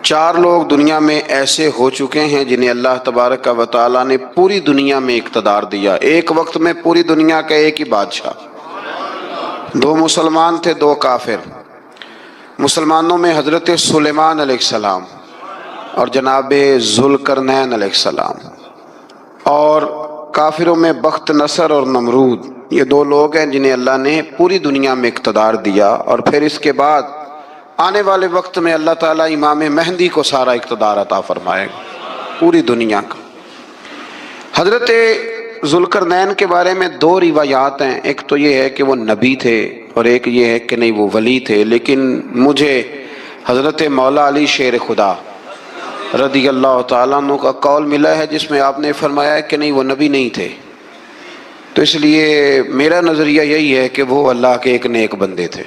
4 لوگ دنیا میں ایسے ہو چکے ہیں جنہیں اللہ تبارک و تعالیٰ نے پوری دنیا میں اقتدار دیا، ایک وقت میں پوری دنیا کا ایک ہی بادشاہ۔ 2 مسلمان تھے، 2 کافر۔ مسلمانوں میں حضرت سلیمان علیہ السلام اور جناب ذوالقرنین علیہ السلام، اور کافروں میں بخت نصر اور نمرود۔ یہ 2 لوگ ہیں جنہیں اللہ نے پوری دنیا میں اقتدار دیا، اور پھر اس کے بعد آنے والے وقت میں اللہ تعالیٰ امام مہدی کو سارا اقتدار عطا فرمائے گا، پوری دنیا کا۔ حضرت ذوالقرنین کے بارے میں 2 روایات ہیں، ایک تو یہ ہے کہ وہ نبی تھے اور ایک یہ ہے کہ نہیں وہ ولی تھے، لیکن مجھے حضرت مولا علی شیر خدا رضی اللہ تعالیٰ عنہ کا قول ملا ہے جس میں آپ نے فرمایا ہے کہ نہیں وہ نبی نہیں تھے، تو اس لیے میرا نظریہ یہی ہے کہ وہ اللہ کے ایک نیک بندے تھے۔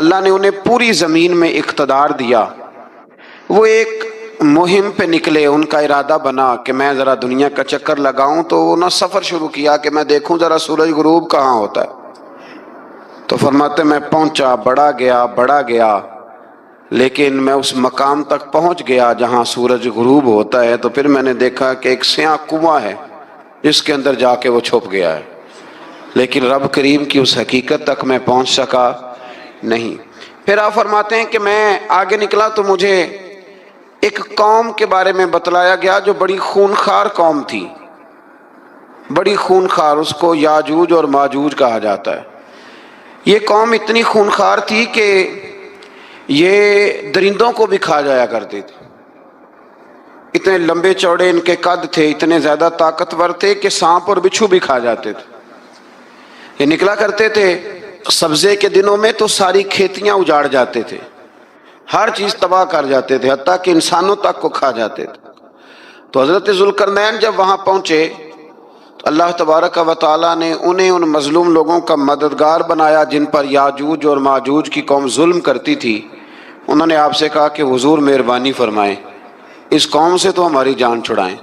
اللہ نے انہیں پوری زمین میں اقتدار دیا۔ وہ ایک مہم پہ نکلے، ان کا ارادہ بنا کہ میں ذرا دنیا کا چکر لگاؤں، تو انہوں نے سفر شروع کیا کہ میں دیکھوں ذرا سورج غروب کہاں ہوتا ہے۔ تو فرماتے میں پہنچا، بڑا گیا، لیکن میں اس مقام تک پہنچ گیا جہاں سورج غروب ہوتا ہے، تو پھر میں نے دیکھا کہ ایک سیاہ کنواں ہے جس کے اندر جا کے وہ چھپ گیا ہے، لیکن رب کریم کی اس حقیقت تک میں پہنچ سکا نہیں۔ پھر آپ فرماتے ہیں کہ میں آگے نکلا تو مجھے ایک قوم کے بارے میں بتلایا گیا جو بڑی خونخوار قوم تھی، بڑی خونخوار، اس کو یاجوج اور ماجوج کہا جاتا ہے۔ یہ قوم اتنی خونخوار تھی کہ یہ درندوں کو بھی کھا جایا کرتے تھے، اتنے لمبے چوڑے ان کے قد تھے، اتنے زیادہ طاقتور تھے کہ سانپ اور بچھو بھی کھا جاتے تھے۔ یہ نکلا کرتے تھے سبزے کے دنوں میں تو ساری کھیتیاں اجاڑ جاتے تھے، ہر چیز تباہ کر جاتے تھے، حتیٰ کہ انسانوں تک کو کھا جاتے تھے۔ تو حضرت ذوالقرنین جب وہاں پہنچے تو اللہ تبارک و تعالیٰ نے انہیں ان مظلوم لوگوں کا مددگار بنایا جن پر یاجوج اور ماجوج کی قوم ظلم کرتی تھی۔ انہوں نے آپ سے کہا کہ حضور مہربانی فرمائیں، اس قوم سے تو ہماری جان چھڑائیں۔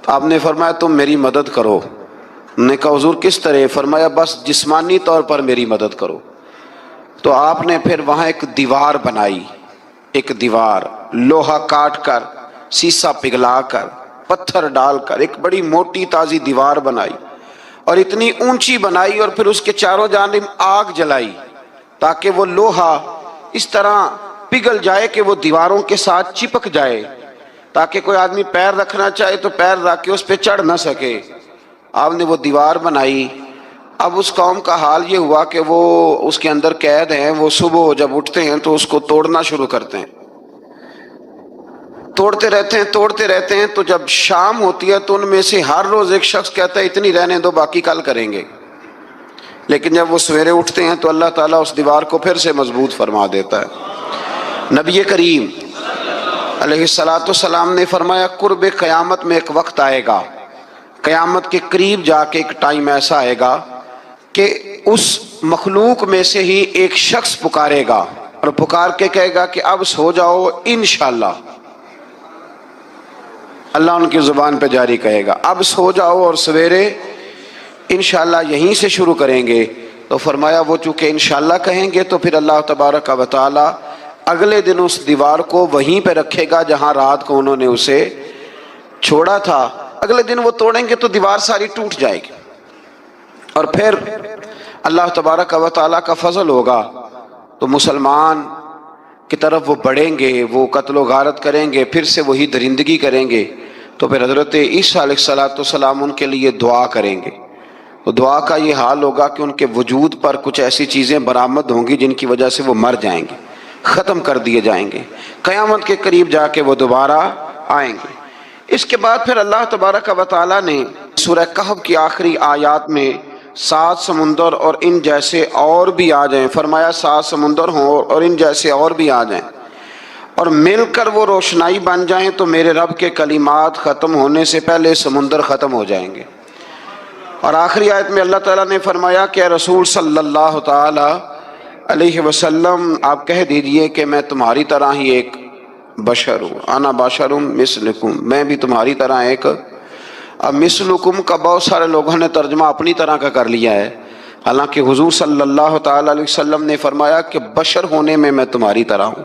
تو آپ نے فرمایا تم میری مدد کرو۔ انہوں نے کہا حضور کس طرح؟ فرمایا بس جسمانی طور پر میری مدد کرو۔ تو آپ نے پھر وہاں ایک دیوار بنائی، ایک دیوار، لوہا کاٹ کر، سیسا پگھلا کر، پتھر ڈال کر ایک بڑی موٹی تازی دیوار بنائی، اور اتنی اونچی بنائی، اور پھر اس کے چاروں جانب آگ جلائی تاکہ وہ لوہا اس طرح پگھل جائے کہ وہ دیواروں کے ساتھ چپک جائے، تاکہ کوئی آدمی پیر رکھنا چاہے تو پیر رکھ کے اس پہ چڑھ نہ سکے۔ آپ نے وہ دیوار بنائی۔ اب اس قوم کا حال یہ ہوا کہ وہ اس کے اندر قید ہیں، وہ صبح جب اٹھتے ہیں تو اس کو توڑنا شروع کرتے ہیں، توڑتے رہتے ہیں، تو جب شام ہوتی ہے تو ان میں سے ہر روز ایک شخص کہتا ہے اتنی رہنے دو، باقی کل کریں گے۔ لیکن جب وہ سویرے اٹھتے ہیں تو اللہ تعالیٰ اس دیوار کو پھر سے مضبوط فرما دیتا ہے۔ نبی کریم علیہ السلام نے فرمایا قرب قیامت میں ایک وقت آئے گا، قیامت کے قریب جا کے ایک ٹائم ایسا آئے گا کہ اس مخلوق میں سے ہی ایک شخص پکارے گا اور پکار کے کہے گا کہ اب سو جاؤ انشاءاللہ۔ اللہ ان کی زبان پہ جاری کہے گا اب سو جاؤ اور سویرے انشاءاللہ یہیں سے شروع کریں گے۔ تو فرمایا وہ چونکہ انشاءاللہ کہیں گے تو پھر اللہ تبارک و تعالی اگلے دن اس دیوار کو وہیں پہ رکھے گا جہاں رات کو انہوں نے اسے چھوڑا تھا۔ اگلے دن وہ توڑیں گے تو دیوار ساری ٹوٹ جائے گی، اور پھر اللہ تبارک و تعالیٰ کا فضل ہوگا تو مسلمان کی طرف وہ بڑھیں گے، وہ قتل و غارت کریں گے، پھر سے وہی درندگی کریں گے۔ تو پھر حضرت عیسیٰ علیہ السلام ان کے لیے دعا کریں گے، تو دعا کا یہ حال ہوگا کہ ان کے وجود پر کچھ ایسی چیزیں برآمد ہوں گی جن کی وجہ سے وہ مر جائیں گے، ختم کر دیے جائیں گے، قیامت کے قریب جا کے وہ دوبارہ آئیں گے۔ اس کے بعد پھر اللہ تبارک و تعالیٰ نے سورہ کہف کی آخری آیات میں 7 سمندر اور ان جیسے اور بھی آ جائیں، فرمایا 7 سمندر ہوں اور ان جیسے اور بھی آ جائیں اور مل کر وہ روشنائی بن جائیں تو میرے رب کے کلمات ختم ہونے سے پہلے سمندر ختم ہو جائیں گے۔ اور آخری آیت میں اللہ تعالیٰ نے فرمایا کہ اے رسول صلی اللہ تعالی علیہ وسلم آپ کہہ دیجئے کہ میں تمہاری طرح ہی ایک بشر ہوں، انا بشر مثلکم، میں بھی تمہاری طرح ایک۔ اب مثلکم کا بہت سارے لوگوں نے ترجمہ اپنی طرح کا کر لیا ہے، حالانکہ حضور صلی اللہ تعالی علیہ وسلم نے فرمایا کہ بشر ہونے میں تمہاری طرح ہوں،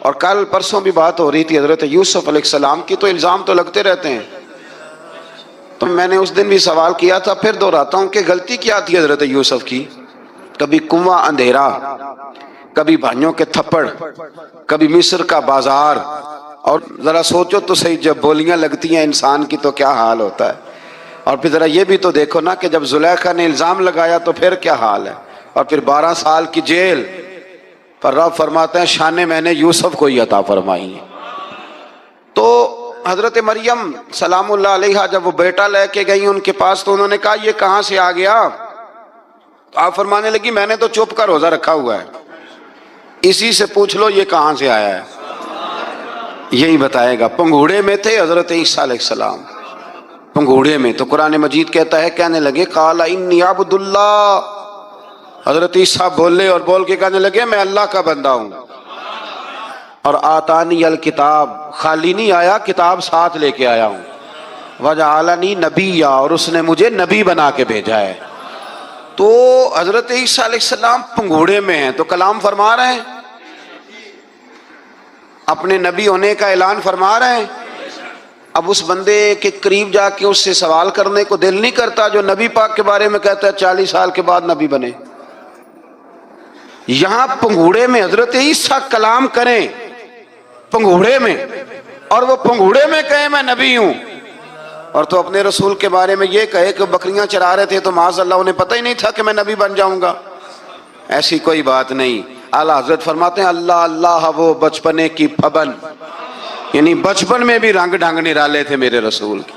اور کل پرسوں بھی بات ہو رہی تھی حضرت یوسف علیہ السلام کی، تو الزام تو لگتے رہتے ہیں. تو میں نے اس دن بھی سوال کیا تھا، پھر دہراتا ہوں کہ غلطی کیا تھی حضرت یوسف کی؟ کبھی کنواں اندھیرا، کبھی بھائیوں کے تھپڑ، کبھی مصر کا بازار. اور ذرا سوچو تو صحیح، جب بولیاں لگتی ہیں انسان کی تو کیا حال ہوتا ہے. اور پھر ذرا یہ بھی تو دیکھو نا کہ جب زلیخا نے الزام لگایا تو پھر کیا حال ہے. اور پھر 12 سال کی جیل پر رب فرماتے ہیں شانیں میں نے یوسف کو ہی عطا فرمائی ہیں. تو حضرت مریم سلام اللہ علیہا جب وہ بیٹا لے کے گئی ان کے پاس تو انہوں نے کہا یہ کہاں سے آ گیا؟ تو آپ فرمانے لگی میں نے تو چپ کر روزہ رکھا ہوا ہے، اسی سے پوچھ لو یہ کہاں سے آیا ہے، یہی بتائے گا. پنگھوڑے میں تھے حضرت عیسیٰ علیہ السلام، پنگھوڑے میں. تو قرآن مجید کہتا ہے کہنے لگے قال انی عبد اللہ، حضرت عیسیٰ بولے اور بول کے کہنے لگے میں اللہ کا بندہ ہوں. اور آتانی الکتاب، خالی نہیں آیا، کتاب ساتھ لے کے آیا ہوں. وجعلنی نبیا، اور اس نے مجھے نبی بنا کے بھیجا ہے. تو حضرت عیسیٰ علیہ السلام پنگھوڑے میں ہیں تو کلام فرما رہے ہیں، اپنے نبی ہونے کا اعلان فرما رہے ہیں. اب اس بندے کے قریب جا کے اس سے سوال کرنے کو دل نہیں کرتا جو نبی پاک کے بارے میں کہتا ہے 40 سال کے بعد نبی بنے. یہاں پنگھوڑے میں حضرت عیسیٰ کلام کریں، پنگھوڑے میں، اور وہ پنگھوڑے میں کہیں میں نبی ہوں. اور تو اپنے رسول کے بارے میں یہ کہے کہ بکریاں چرا رہے تھے تو معاذ اللہ انہیں پتہ ہی نہیں تھا کہ میں نبی بن جاؤں گا. ایسی کوئی بات نہیں. اعلیٰ حضرت فرماتے ہیں اللہ اللہ وہ بچپنے کی پھبن، یعنی بچپن میں بھی رنگ ڈھنگ نرالے تھے میرے رسول کی.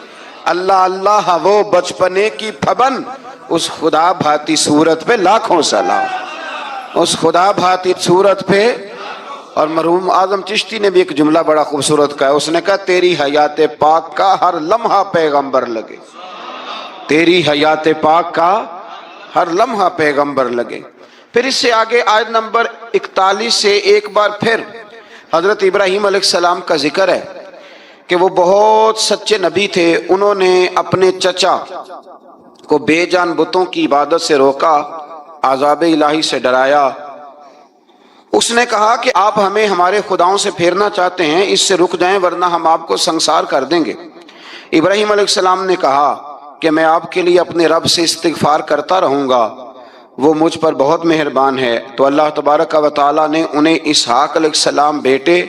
اللہ اللہ وہ بچپنے کی پھبن، اس خدا بھاتی صورت پہ لاکھوں سلام، اس خدا بھاتی صورت پہ. اور مرحوم اعظم چشتی نے بھی ایک جملہ بڑا خوبصورت کہا، اس نے کہا تیری حیات پاک کا ہر لمحہ پیغمبر لگے، تیری حیات پاک کا ہر لمحہ پیغمبر لگے. پھر اس سے آگے آیت نمبر 41 سے ایک بار پھر حضرت ابراہیم علیہ السلام کا ذکر ہے کہ وہ بہت سچے نبی تھے. انہوں نے اپنے چچا کو بے جان بتوں کی عبادت سے روکا، عذاب الہی سے ڈرایا. اس نے کہا کہ آپ ہمیں ہمارے خداؤں سے پھیرنا چاہتے ہیں، اس سے رک جائیں ورنہ ہم آپ کو سنسار کر دیں گے. ابراہیم علیہ السلام نے کہا کہ میں آپ کے لیے اپنے رب سے استغفار کرتا رہوں گا، وہ مجھ پر بہت مہربان ہے. تو اللہ تبارک و تعالیٰ نے انہیں اسحاق علیہ السلام بیٹے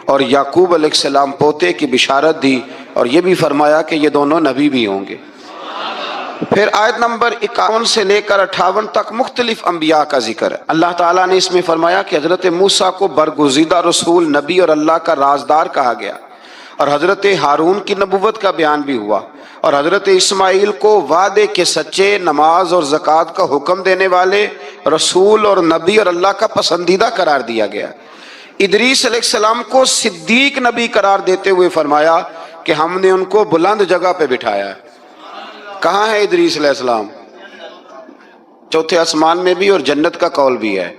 اور یعقوب علیہ السلام پوتے کی بشارت دی، اور یہ بھی فرمایا کہ یہ دونوں نبی بھی ہوں گے. پھر آیت نمبر 51 سے لے کر 58 تک مختلف انبیاء کا ذکر ہے. اللہ تعالیٰ نے اس میں فرمایا کہ حضرت موسیٰ کو برگزیدہ رسول، نبی اور اللہ کا رازدار کہا گیا، اور حضرت ہارون کی نبوت کا بیان بھی ہوا، اور حضرت اسماعیل کو وعدے کے سچے، نماز اور زکوٰۃ کا حکم دینے والے رسول اور نبی اور اللہ کا پسندیدہ قرار دیا گیا. ادریس علیہ السلام کو صدیق نبی قرار دیتے ہوئے فرمایا کہ ہم نے ان کو بلند جگہ پہ بٹھایا ہے. کہاں ہے ادریس علیہ السلام؟ چوتھے آسمان میں بھی، اور جنت کا قول بھی ہے.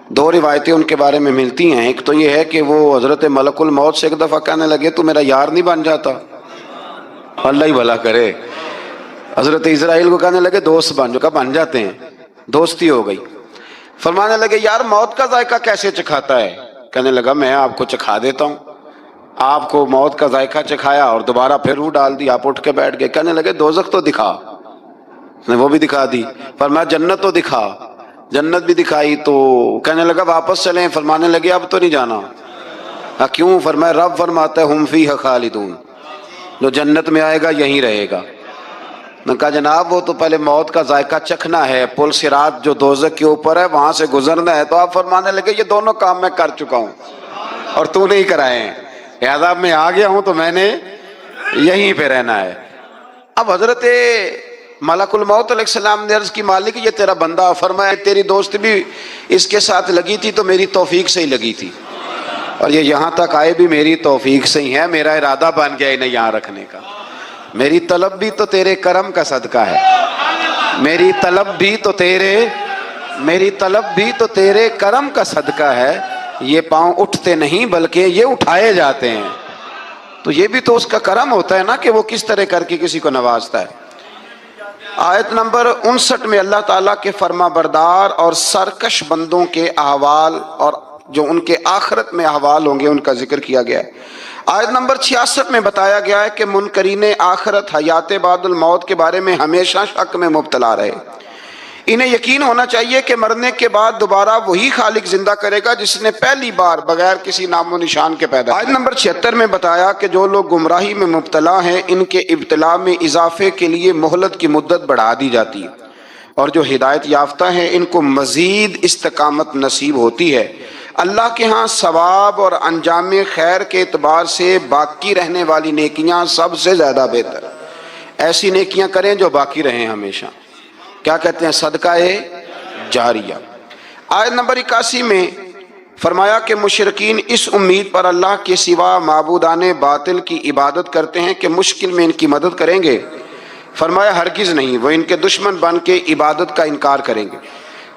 دو روایتیں ان کے بارے میں ملتی ہیں. ایک تو یہ ہے کہ وہ حضرت ملک الموت سے ایک دفعہ کہنے لگے تو میرا یار نہیں بن جاتا، اللہ ہی بھلا کرے. حضرت اسرائیل کو کہنے لگے دوست بن جو، کہ بن جاتے ہیں، دوستی ہو گئی. فرمانے لگے یار موت کا ذائقہ کیسے چکھاتا ہے؟ کہنے لگا میں آپ کو چکھا دیتا ہوں. آپ کو موت کا ذائقہ چکھایا اور دوبارہ پھر روح ڈال دی، آپ اٹھ کے بیٹھ گئے. کہنے لگے دوزخ تو دکھا، نے وہ بھی دکھا دی. فرمایا جنت تو دکھا، جنت بھی دکھائی. تو کہنے لگا واپس چلیں. فرمانے لگے اب تو نہیں جانا. کیوں؟ فرمایا رب فرماتا ہے ہم فیہ خالدون، جو جنت میں آئے گا یہیں رہے گا. میں کہا جناب وہ تو پہلے موت کا ذائقہ چکھنا ہے، پل صراط جو دوزخ کے اوپر ہے وہاں سے گزرنا ہے. تو آپ فرمانے لگے یہ دونوں کام میں کر چکا ہوں اور تو نہیں کرائے ہیں، لہذا میں آ گیا ہوں تو میں نے یہیں پہ رہنا ہے. اب حضرت ملک الموت علیہ السلام نے عرض کی مالک یہ تیرا بندہ. فرمایا تیری دوست بھی اس کے ساتھ لگی تھی تو میری توفیق سے ہی لگی تھی، اور یہ یہاں تک آئے بھی میری توفیق سے ہی ہے. میرا ارادہ بن گیا انہیں یہاں رکھنے کا. میری طلب بھی تو تیرے کرم کا صدقہ ہے، میری طلب بھی تو تیرے کرم کا صدقہ ہے. یہ پاؤں اٹھتے نہیں بلکہ یہ اٹھائے جاتے ہیں. تو یہ بھی تو اس کا کرم ہوتا ہے نا کہ وہ کس طرح کر کے کسی کو نوازتا ہے. آیت نمبر 59 میں اللہ تعالیٰ کے فرما بردار اور سرکش بندوں کے احوال اور جو ان کے آخرت میں احوال ہوں گے ان کا ذکر کیا گیا ہے۔ آیت نمبر 66 میں بتایا گیا ہے کہ منکرین آخرت حیات بعد الموت کے بارے میں ہمیشہ شک میں مبتلا رہے۔ انہیں یقین ہونا چاہیے کہ مرنے کے بعد دوبارہ وہی خالق زندہ کرے گا جس نے پہلی بار بغیر کسی نام و نشان کے پیدا کیا۔ آیت نمبر 76 میں بتایا کہ جو لوگ گمراہی میں مبتلا ہیں ان کے ابتلا میں اضافے کے لیے مہلت کی مدت بڑھا دی جاتی ہے، اور جو ہدایت یافتہ ہیں ان کو مزید استقامت نصیب ہوتی ہے۔ اللہ کے ہاں ثواب اور انجام خیر کے اعتبار سے باقی رہنے والی نیکیاں سب سے زیادہ بہتر۔ ایسی نیکیاں کریں جو باقی رہیں ہمیشہ، کیا کہتے ہیں؟ صدقہ جاریہ۔ آیت نمبر 81 میں فرمایا کہ مشرکین اس امید پر اللہ کے سوا معبودان باطل کی عبادت کرتے ہیں کہ مشکل میں ان کی مدد کریں گے، فرمایا ہرگز نہیں، وہ ان کے دشمن بن کے عبادت کا انکار کریں گے۔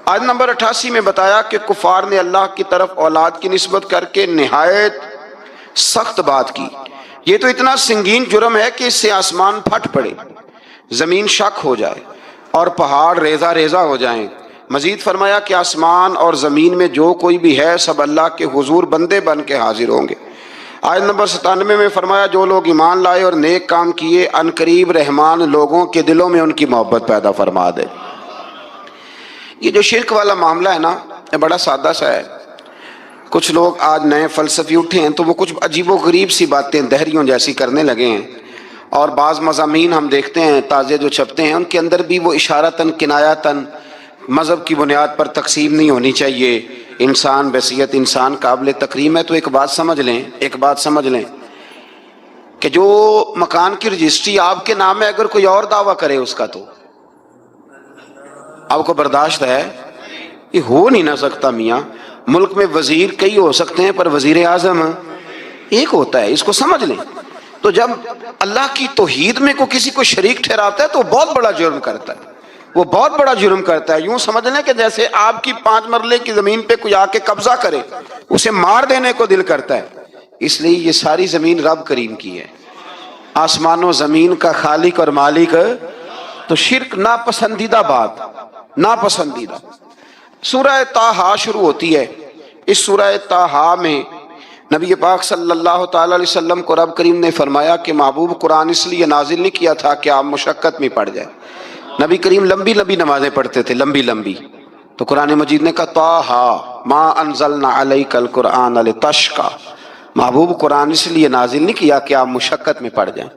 آیت نمبر 88 میں بتایا کہ کفار نے اللہ کی طرف اولاد کی نسبت کر کے نہایت سخت بات کی۔ یہ تو اتنا سنگین جرم ہے کہ اس سے آسمان پھٹ پڑے، زمین شک ہو جائے اور پہاڑ ریزہ ریزہ ہو جائیں۔ مزید فرمایا کہ آسمان اور زمین میں جو کوئی بھی ہے سب اللہ کے حضور بندے بن کے حاضر ہوں گے۔ آیت نمبر 97 میں فرمایا جو لوگ ایمان لائے اور نیک کام کیے ان قریب رحمان لوگوں کے دلوں میں ان کی محبت پیدا فرما دے۔ یہ جو شرک والا معاملہ ہے نا، یہ بڑا سادہ سا ہے۔ کچھ لوگ آج نئے فلسفی اٹھے ہیں تو وہ کچھ عجیب و غریب سی باتیں دہریوں جیسی کرنے لگے ہیں، اور بعض مضامین ہم دیکھتے ہیں تازے جو چھپتے ہیں ان کے اندر بھی وہ اشارتاً کنایاتاً مذہب کی بنیاد پر تقسیم نہیں ہونی چاہیے، انسان بحیثیت انسان قابل تکریم ہے۔ تو ایک بات سمجھ لیں کہ جو مکان کی رجسٹری آپ کے نام ہے اگر کوئی اور دعویٰ کرے اس کا تو آپ کو برداشت ہے؟ یہ ہو نہیں نہ سکتا میاں۔ ملک میں وزیر کئی ہو سکتے ہیں پر وزیر اعظم ایک ہوتا ہے، اس کو سمجھ لیں۔ تو جب اللہ کی توحید میں کو کسی کو شریک ٹھہراتا ہے تو بہت بڑا جرم کرتا ہے، وہ بہت بڑا جرم کرتا ہے۔ یوں سمجھ لیں کہ جیسے آپ کی 5 مرلے کی زمین پہ کوئی آ کے قبضہ کرے، اسے مار دینے کو دل کرتا ہے۔ اس لیے یہ ساری زمین رب کریم کی ہے، آسمان و زمین کا خالق اور مالک۔ تو شرک ناپسندیدہ بات، ناپسندیدہ۔ سورہ طٰہٰ شروع ہوتی ہے۔ اس سورہ طٰہٰ میں نبی پاک صلی اللہ تعالی علیہ وسلم کو رب کریم نے فرمایا کہ محبوب قرآن اس لیے نازل نہیں کیا تھا کہ آپ مشقت میں پڑ جائے۔ نبی کریم لمبی لمبی نمازیں پڑھتے تھے، لمبی لمبی، تو قرآن مجید نے کہا طٰہٰ ما انزلنا علیک القرآن لتشقیٰ، محبوب قرآن اس لیے نازل نہیں کیا کہ آپ مشقت میں پڑ جائیں۔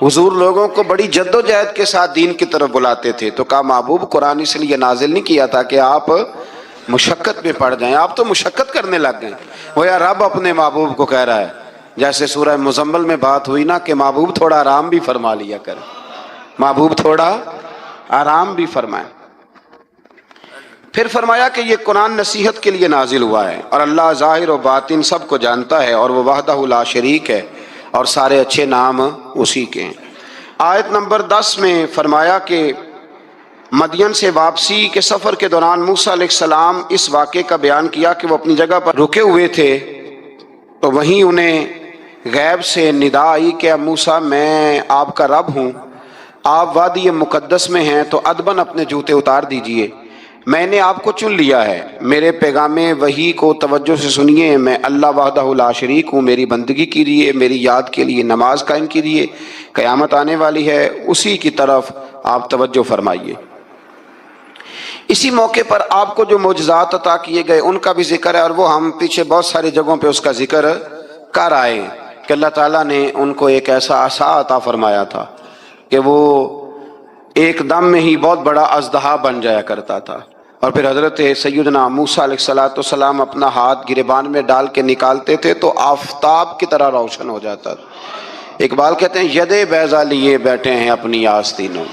حضور لوگوں کو بڑی جد و جہد کے ساتھ دین کی طرف بلاتے تھے، تو کہا محبوب قرآن اس لیے نازل نہیں کیا تھا کہ آپ مشقت میں پڑ جائیں۔ آپ تو مشقت کرنے لگ گئے۔ وہ یا رب اپنے محبوب کو کہہ رہا ہے، جیسے سورہ مزمل میں بات ہوئی نا کہ محبوب تھوڑا آرام بھی فرما لیا کر، محبوب تھوڑا آرام بھی فرمائے۔ پھر فرمایا کہ یہ قرآن نصیحت کے لیے نازل ہوا ہے اور اللہ ظاہر و باطن سب کو جانتا ہے اور وہ وحدہ لا شریک ہے اور سارے اچھے نام اسی کے ہیں۔ آیت نمبر 10 میں فرمایا کہ مدین سے واپسی کے سفر کے دوران موسیٰ علیہ السلام اس واقعے کا بیان کیا کہ وہ اپنی جگہ پر رکے ہوئے تھے، تو وہیں انہیں غیب سے ندا آئی کہ موسیٰ میں آپ کا رب ہوں، آپ وادی مقدس میں ہیں تو ادباً اپنے جوتے اتار دیجئے، میں نے آپ کو چن لیا ہے، میرے پیغام وحی کو توجہ سے سنیے، میں اللہ وحدہ لا شریک ہوں، میری بندگی کیجیے، میری یاد کے لیے نماز قائم کیجیے، قیامت آنے والی ہے اسی کی طرف آپ توجہ فرمائیے۔ اسی موقع پر آپ کو جو معجزات عطا کیے گئے ان کا بھی ذکر ہے، اور وہ ہم پیچھے بہت ساری جگہوں پہ اس کا ذکر کر آئے کہ اللہ تعالیٰ نے ان کو ایک ایسا عصا عطا فرمایا تھا کہ وہ ایک دم میں ہی بہت بڑا اژدہا بن جایا کرتا تھا، اور پھر حضرت سیدنا موسیٰ علیہ السلام اپنا ہاتھ گریبان میں ڈال کے نکالتے تھے تو آفتاب کی طرح روشن ہو جاتا تھا۔ اقبال کہتے ہیں یدے بیضا لیے بیٹھے ہیں اپنی آستینوں،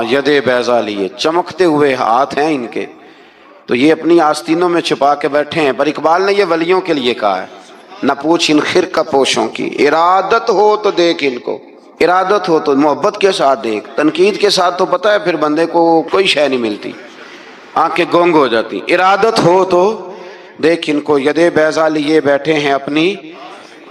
یدے بیضا لیے، چمکتے ہوئے ہاتھ ہیں ان کے، تو یہ اپنی آستینوں میں چھپا کے بیٹھے ہیں۔ پر اقبال نے یہ ولیوں کے لیے کہا ہے، نہ پوچھ ان خرقہ پوشوں کی، ارادت ہو تو دیکھ ان کو، ارادت ہو تو محبت کے ساتھ دیکھ، تنقید کے ساتھ تو پتہ ہے پھر بندے کو کوئی شے نہیں ملتی، آنکھیں گونگ ہو جاتی۔ ارادت ہو تو دیکھ ان کو، یدے بیضا لیے بیٹھے ہیں اپنی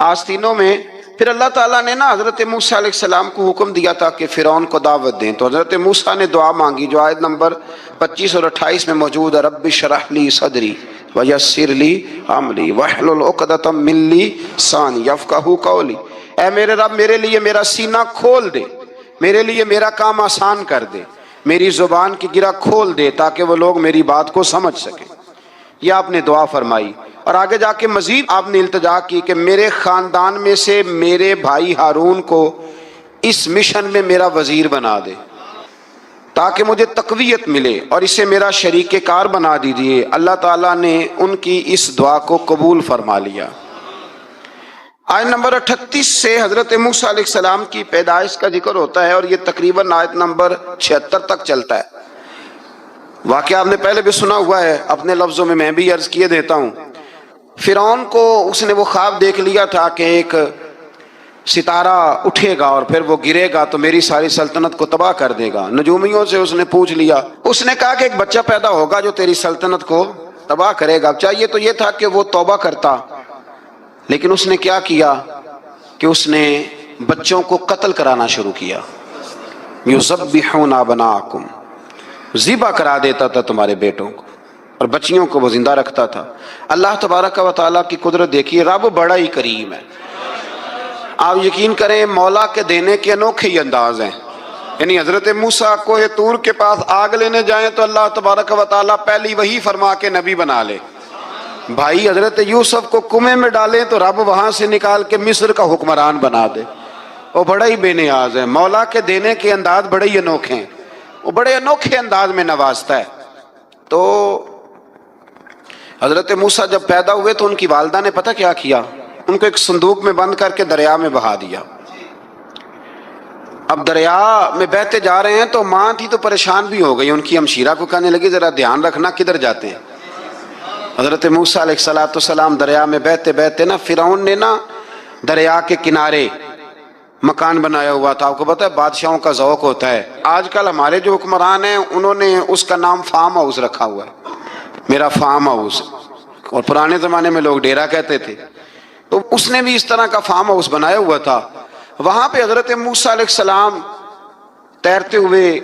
آستینوں میں، پھر اللہ تعالیٰ نے نا حضرت موسیٰ علیہ السلام کو حکم دیا تھا کہ فرعون کو دعوت دیں، تو حضرت موسیٰ نے دعا مانگی جو آیت نمبر 25 اور 28 میں موجود ہے، رب اشرح لی صدری ویسر لی امری واحلل عقدۃ من لسانی یفقہوا قولی، اے میرے رب میرے لیے میرا سینہ کھول دے، میرے لیے میرا کام آسان کر دے، میری زبان کی گرہ کھول دے تاکہ وہ لوگ میری بات کو سمجھ سکیں۔ یہ آپ نے دعا فرمائی، اور آگے جا کے مزید آپ نے التجا کی کہ میرے خاندان میں سے میرے بھائی ہارون کو اس مشن میں میرا وزیر بنا دے تاکہ مجھے تقویت ملے، اور اسے میرا شریک کار بنا دیجیے۔ اللہ تعالیٰ نے ان کی اس دعا کو قبول فرما لیا۔ آیت نمبر 38 سے حضرت موسیٰ علیہ السلام کی پیدائش کا ذکر ہوتا ہے، اور یہ تقریباً آیت نمبر 76 تک چلتا ہے۔ واقعہ آپ نے پہلے بھی سنا ہوا ہے، اپنے لفظوں میں بھی عرض کیے دیتا ہوں۔ فرعون کو اس نے وہ خواب دیکھ لیا تھا کہ ایک ستارہ اٹھے گا اور پھر وہ گرے گا تو میری ساری سلطنت کو تباہ کر دے گا۔ نجومیوں سے اس نے پوچھ لیا، اس نے کہا کہ ایک بچہ پیدا ہوگا جو تیری سلطنت کو تباہ کرے گا۔ چاہیے تو یہ تھا کہ وہ توبہ کرتا، لیکن اس نے کیا کیا کہ اس نے بچوں کو قتل کرانا شروع کیا۔ یذبحون ابناءکم، ذبح کرا دیتا تھا تمہارے بیٹوں کو، اور بچیوں کو وہ زندہ رکھتا تھا۔ اللہ تبارک و تعالیٰ کی قدرت دیکھیے، رب بڑا ہی کریم ہے۔ آپ یقین کریں مولا کے دینے کے انوکھے ہی انداز ہیں۔ یعنی حضرت موسیٰ کوہ طور کے پاس آگ لینے جائیں تو اللہ تبارک و تعالیٰ پہلی وہی فرما کے نبی بنا لے۔ بھائی حضرت یوسف کو کنویں میں ڈالیں تو رب وہاں سے نکال کے مصر کا حکمران بنا دے۔ وہ بڑا ہی بے نیاز ہے، مولا کے دینے کے انداز بڑے ہی انوکھے ہیں، وہ بڑے انوکھے انداز میں نوازتا ہے۔ تو حضرت موسیٰ جب پیدا ہوئے تو ان کی والدہ نے پتہ کیا کیا، ان کو ایک صندوق میں بند کر کے دریا میں بہا دیا۔ اب دریا میں بہتے جا رہے ہیں تو ماں تھی تو پریشان بھی ہو گئی، ان کی ہمشیرہ کو کہنے لگی ذرا دھیان رکھنا کدھر جاتے ہیں۔ حضرت موسیٰ علیہ السلام دریا میں بہتے بہتے نا فرعون نے نا دریا کے کنارے مکان بنایا ہوا تھا۔ آپ کو پتہ ہے بادشاہوں کا ذوق ہوتا ہے، آج کل ہمارے جو حکمران ہیں انہوں نے اس کا نام فارم ہاؤس رکھا ہوا ہے، میرا فارم ہاؤس، اور پرانے زمانے میں لوگ ڈیرا کہتے تھے۔ تو اس نے بھی اس طرح کا فارم ہاؤس بنایا ہوا تھا۔ وہاں پہ حضرت موسیٰ علیہ السلام تیرتے ہوئے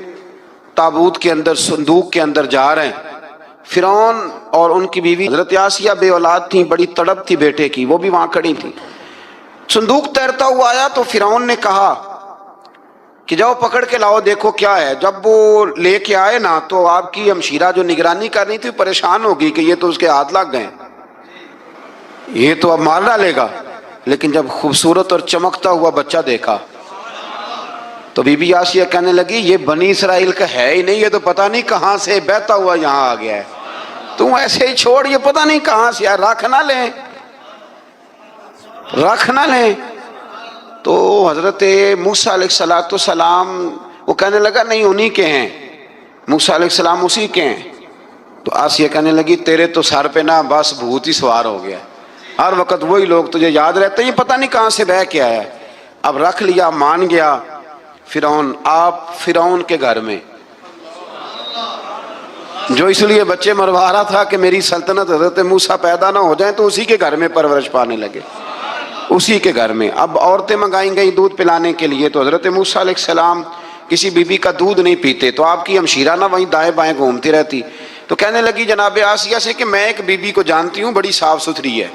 تابوت کے اندر صندوق کے اندر جا رہے ہیں۔ فرعون اور ان کی بیوی حضرت آسیہ بے اولاد تھیں، بڑی تڑپ تھی بیٹے کی، وہ بھی وہاں کھڑی تھی۔ صندوق تیرتا ہوا آیا تو فرعون نے کہا کہ جاؤ پکڑ کے لاؤ دیکھو کیا ہے۔ جب وہ لے کے آئے نا تو آپ کی ہمشیرہ جو نگرانی کر رہی تھی پریشان ہو گئی کہ یہ تو اس کے ہاتھ لگ گئے، یہ تو اب مار ڈالے گا۔ لیکن جب خوبصورت اور چمکتا ہوا بچہ دیکھا تو بی بی آسیہ کہنے لگی یہ بنی اسرائیل کا ہے ہی نہیں، یہ تو پتہ نہیں کہاں سے بہتا ہوا یہاں آ گیا ہے، تم ایسے ہی چھوڑ، یہ پتہ نہیں کہاں سے، رکھ نہ لیں رکھ نہ لیں۔ تو حضرت موسیٰ علیہ السلام وہ کہنے لگا نہیں انہی کے ہیں، موسیٰ علیہ السلام اسی کے ہیں۔ تو آسیہ کہنے لگی تیرے تو سر پہ نا بس بھوت ہی سوار ہو گیا، ہر وقت وہی لوگ تجھے یاد رہتے ہیں، یہ پتہ نہیں کہاں سے بہ کے آیا ہے۔ اب رکھ لیا، مان گیا فرعون۔ آپ فرعون کے گھر میں جو اس لیے بچے مروا رہا تھا کہ میری سلطنت حضرت موسیٰ پیدا نہ ہو جائیں، تو اسی کے گھر میں پرورش پانے لگے، اسی کے گھر میں۔ اب عورتیں منگائیں گئی دودھ پلانے کے لیے، تو حضرت موسیٰ علیہ السلام کسی بی بی کا دودھ نہیں پیتے، تو آپ کی ہمشیرہ نہ وہیں دائیں بائیں گھومتی رہتی۔ تو کہنے لگی جناب آسیہ سے کہ میں ایک بی بی کو جانتی ہوں، بڑی صاف ستھری ہے،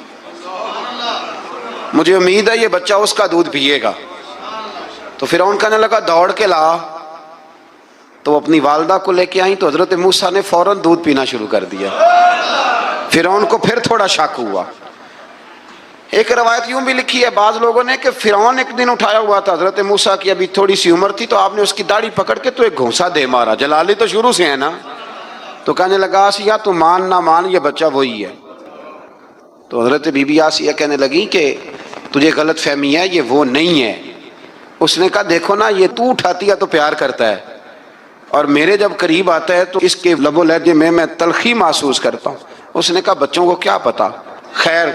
مجھے امید ہے یہ بچہ اس کا دودھ پیے گا۔ تو فرعون کہنے لگا دوڑ کے لا، تو اپنی والدہ کو لے کے آئیں تو حضرت موسیٰ نے فوراً دودھ پینا شروع کر دیا۔ فرعون کو پھر تھوڑا شک ہوا۔ ایک روایت یوں بھی لکھی ہے بعض لوگوں نے کہ فرعون ایک دن اٹھایا ہوا تھا حضرت موسیٰ کی ابھی تھوڑی سی عمر تھی، تو آپ نے اس کی داڑھی پکڑ کے تو ایک گھونسا دے مارا، جلالی تو شروع سے ہے نا۔ تو کہنے لگا آسیہ تو مان نہ مان یہ بچہ وہی ہے۔ تو حضرت بی بی آسیہ کہنے لگی کہ تجھے غلط فہمی ہے، یہ وہ نہیں ہے۔ اس نے کہا دیکھو نا یہ تو اٹھاتی ہے تو پیار کرتا ہے، اور میرے جب قریب آتا ہے تو اس کے لب و لہجے میں تلخی محسوس کرتا ہوں۔ اس نے کہا بچوں کو کیا پتا۔ خیر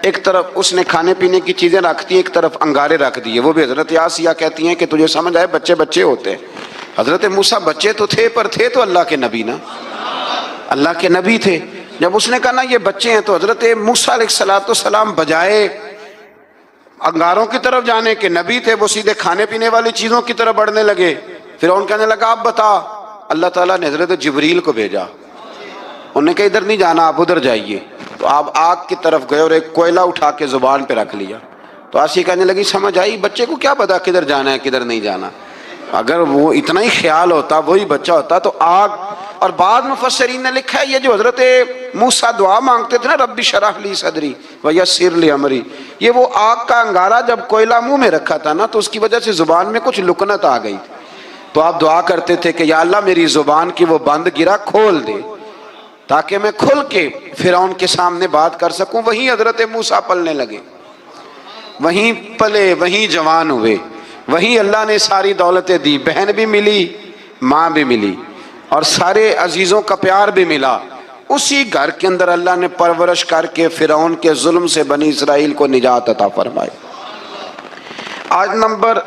ایک طرف اس نے کھانے پینے کی چیزیں رکھ دی، ایک طرف انگارے رکھ دیے۔ وہ بھی حضرت آسیہ کہتی ہیں کہ تجھے سمجھ آئے بچے بچے ہوتے ہیں۔ حضرت موسیٰ بچے تو تھے پر تھے تو اللہ کے نبی نا، اللہ کے نبی تھے۔ جب اس نے کہا نا یہ بچے ہیں تو حضرت موسیٰ علیہ السلام بجائے انگاروں کی طرف جانے کے نبی تھے، وہ سیدھے کھانے پینے والی چیزوں کی طرف بڑھنے لگے۔ فرعون کہنے لگا اب بتا، اللہ تعالیٰ نے حضرت جبریل کو بھیجا، انہوں نے کہا ادھر نہیں جانا، آپ ادھر جائیے۔ تو آپ آگ کی طرف گئے اور ایک کوئلہ اٹھا کے زبان پہ رکھ لیا۔ تو آسی کہنے لگی سمجھ آئی، بچے کو کیا پتا کدھر جانا ہے کدھر نہیں جانا، اگر وہ اتنا ہی خیال ہوتا وہی بچہ ہوتا تو آگ۔ اور بعض مفسرین نے لکھا ہے یہ جو حضرت موسیٰ دعا مانگتے تھے نا رب اشرح لی صدری ویسر لی امری، یہ وہ آگ کا انگارہ جب کوئلہ منہ میں رکھا تھا نا تو اس کی وجہ سے زبان میں کچھ لکنت آ گئی تھی، تو آپ دعا کرتے تھے کہ یا اللہ میری زبان کی وہ بند گرا کھول دے تاکہ میں کھل کے فرعون کے سامنے بات کر سکوں۔ وہیں حضرت موسیٰ پلنے لگے، وہیں پلے، وہیں جوان ہوئے، وہیں اللہ نے ساری دولتیں دی، بہن بھی ملی، ماں بھی ملی، اور سارے عزیزوں کا پیار بھی ملا۔ اسی گھر کے اندر اللہ نے پرورش کر کے فرعون کے ظلم سے بنی اسرائیل کو نجات عطا فرمائی۔ آج نمبر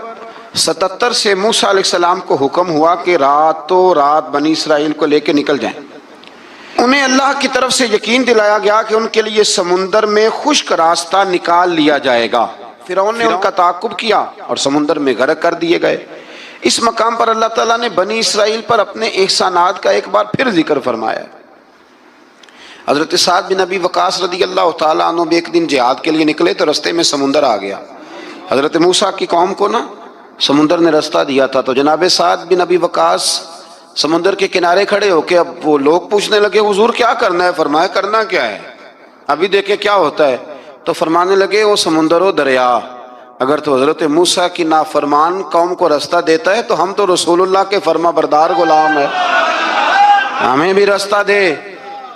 77 سے موسیٰ علیہ السلام کو حکم ہوا کہ راتوں رات بنی اسرائیل کو لے کے نکل جائیں۔ انہیں اللہ کی طرف سے یقین دلایا گیا کہ ان کے لیے سمندر میں خشک راستہ نکال لیا جائے گا۔ فرعون نے ان کا تعاقب کیا اور سمندر میں غرق کر دیے گئے۔ اس مقام پر اللہ تعالیٰ نے بنی اسرائیل پر اپنے احسانات کا ایک بار پھر ذکر فرمایا۔ حضرت سعد بن ابی وقاص رضی اللہ تعالیٰ عنہ بھی ایک دن جہاد کے لیے نکلے تو رستے میں سمندر آ گیا۔ حضرت موسیٰ کی قوم کو نا سمندر نے رستہ دیا تھا، تو جناب سعد بن ابی وقاص سمندر کے کنارے کھڑے ہو کے اب وہ لوگ پوچھنے لگے حضور کیا کرنا ہے؟ فرمایا کرنا کیا ہے، ابھی دیکھیں کیا ہوتا ہے۔ تو فرمانے لگے وہ سمندر و دریا اگر تو حضرت موسیٰ کی نافرمان قوم کو رستہ دیتا ہے تو ہم تو رسول اللہ کے فرما بردار غلام ہیں، ہمیں بھی رستہ دے۔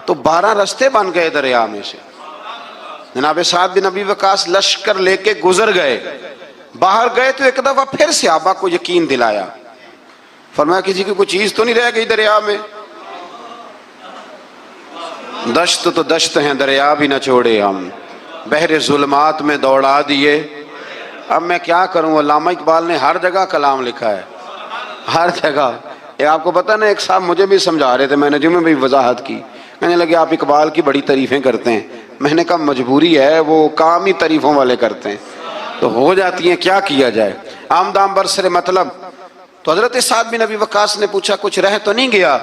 تو 12 رستے بن گئے دریا میں سے۔ جناب سعد بن ابی وقاص لشکر لے کے گزر گئے، باہر گئے تو ایک دفعہ پھر صحابہ کو یقین دلایا، فرمایا کسی کی کوئی چیز تو نہیں رہ گئی دریا میں؟ دشت تو دشت ہیں دریا بھی نہ چھوڑے ہم، بحر ظلمات میں دوڑا دیے۔ اب میں کیا کروں، علامہ اقبال نے ہر جگہ کلام لکھا ہے، ہر جگہ۔ یہ آپ کو پتہ نا ایک صاحب مجھے بھی سمجھا رہے تھے، میں نے جمعے میں بھی وضاحت کی، کہنے لگے آپ اقبال کی بڑی تعریفیں کرتے ہیں۔ میں نے کہا مجبوری ہے، وہ کام ہی تعریفوں والے کرتے ہیں تو ہو جاتی ہیں، کیا کیا جائے، عام دام برسر مطلب۔ تو حضرت سعد بن ابی وقاص نے پوچھا کچھ رہ تو نہیں گیا؟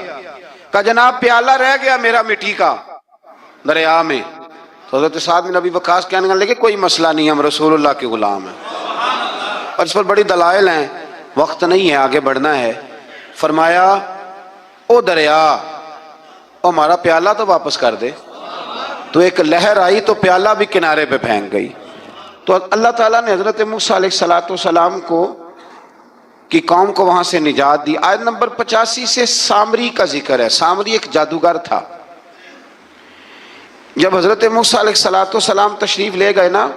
کہا جناب پیالہ رہ گیا میرا مٹی کا دریا میں۔ تو حضرت سعد بن ابی وقاص کہنے لگے کوئی مسئلہ نہیں، ہم رسول اللہ کے غلام ہیں، اور اس پر بڑی دلائل ہیں، وقت نہیں ہے آگے بڑھنا ہے۔ فرمایا او دریا او ہمارا پیالہ تو واپس کر دے۔ تو ایک لہر آئی تو پیالہ بھی کنارے پہ پھینک گئی۔ تو اللہ تعالیٰ نے حضرت موسیٰ علیہ السلام کی قوم کو وہاں سے نجات دی۔ آیت نمبر 85 سے سامری کا ذکر ہے۔ سامری ایک جادوگر تھا۔ جب حضرت موسیٰ علیہ السلام تشریف لے گئے نا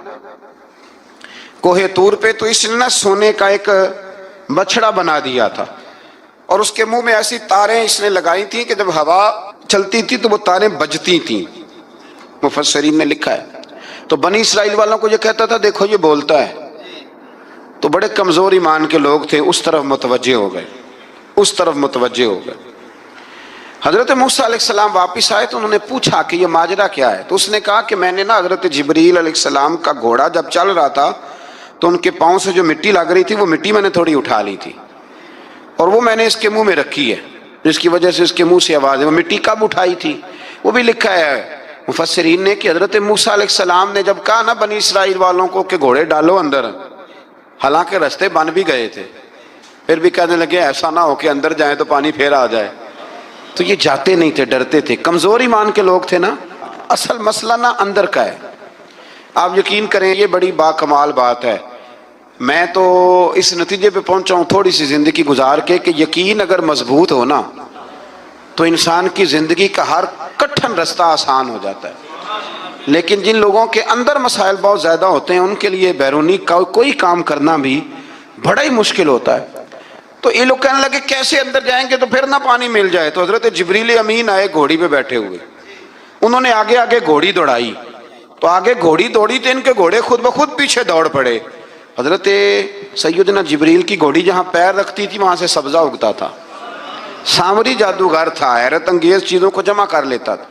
کوہ طور پہ، تو اس نے نا سونے کا ایک بچڑا بنا دیا تھا، اور اس کے منہ میں ایسی تاریں اس نے لگائی تھیں کہ جب ہوا چلتی تھی تو وہ تاریں بجتی تھیں، مفسرین نے لکھا ہے۔ تو بنی اسرائیل والوں کو یہ کہتا تھا دیکھو یہ بولتا ہے، تو بڑے کمزور ایمان کے لوگ تھے، اس طرف متوجہ ہو گئے۔ حضرت موسیٰ علیہ السلام واپس آئے تو انہوں نے پوچھا کہ یہ ماجرا کیا ہے؟ تو اس نے کہا کہ میں نے نا حضرت جبریل علیہ السلام کا گھوڑا جب چل رہا تھا تو ان کے پاؤں سے جو مٹی لگ رہی تھی وہ مٹی میں نے تھوڑی اٹھا لی تھی، اور وہ میں نے اس کے منہ میں رکھی ہے، جس کی وجہ سے اس کے منہ سے آواز ہے۔ وہ مٹی کب اٹھائی تھی وہ بھی لکھا ہے مفسرین نے کہ حضرت موسیٰ علیہ السلام نے جب کہا نا بنی اسرائیل والوں کو کہ گھوڑے ڈالو اندر، حالانکہ رستے بن بھی گئے تھے، پھر بھی کہنے لگے ایسا نہ ہو کہ اندر جائیں تو پانی پھر آ جائے۔ تو یہ جاتے نہیں تھے، ڈرتے تھے، کمزور ایمان کے لوگ تھے نا۔ اصل مسئلہ نا اندر کا ہے، آپ یقین کریں یہ بڑی باکمال بات ہے۔ میں تو اس نتیجے پہ پہنچا ہوں تھوڑی سی زندگی گزار کے کہ یقین اگر مضبوط ہو نا تو انسان کی زندگی کا ہر کٹھن رستہ آسان ہو جاتا ہے، لیکن جن لوگوں کے اندر مسائل بہت زیادہ ہوتے ہیں ان کے لیے بیرونی کوئی کام کرنا بھی بڑا ہی مشکل ہوتا ہے۔ تو یہ لوگ کہنے لگے کیسے اندر جائیں گے تو پھر نہ پانی مل جائے۔ تو حضرت جبریل امین آئے گھوڑی پہ بیٹھے ہوئے، انہوں نے آگے آگے گھوڑی دوڑائی، تو آگے گھوڑی دوڑی تو ان کے گھوڑے خود بخود پیچھے دوڑ پڑے۔ حضرت سیدنا جبریل کی گھوڑی جہاں پیر رکھتی تھی وہاں سے سبزہ اگتا تھا۔ سامری جادوگر تھا، حیرت انگیز چیزوں کو جمع کر لیتا تھا،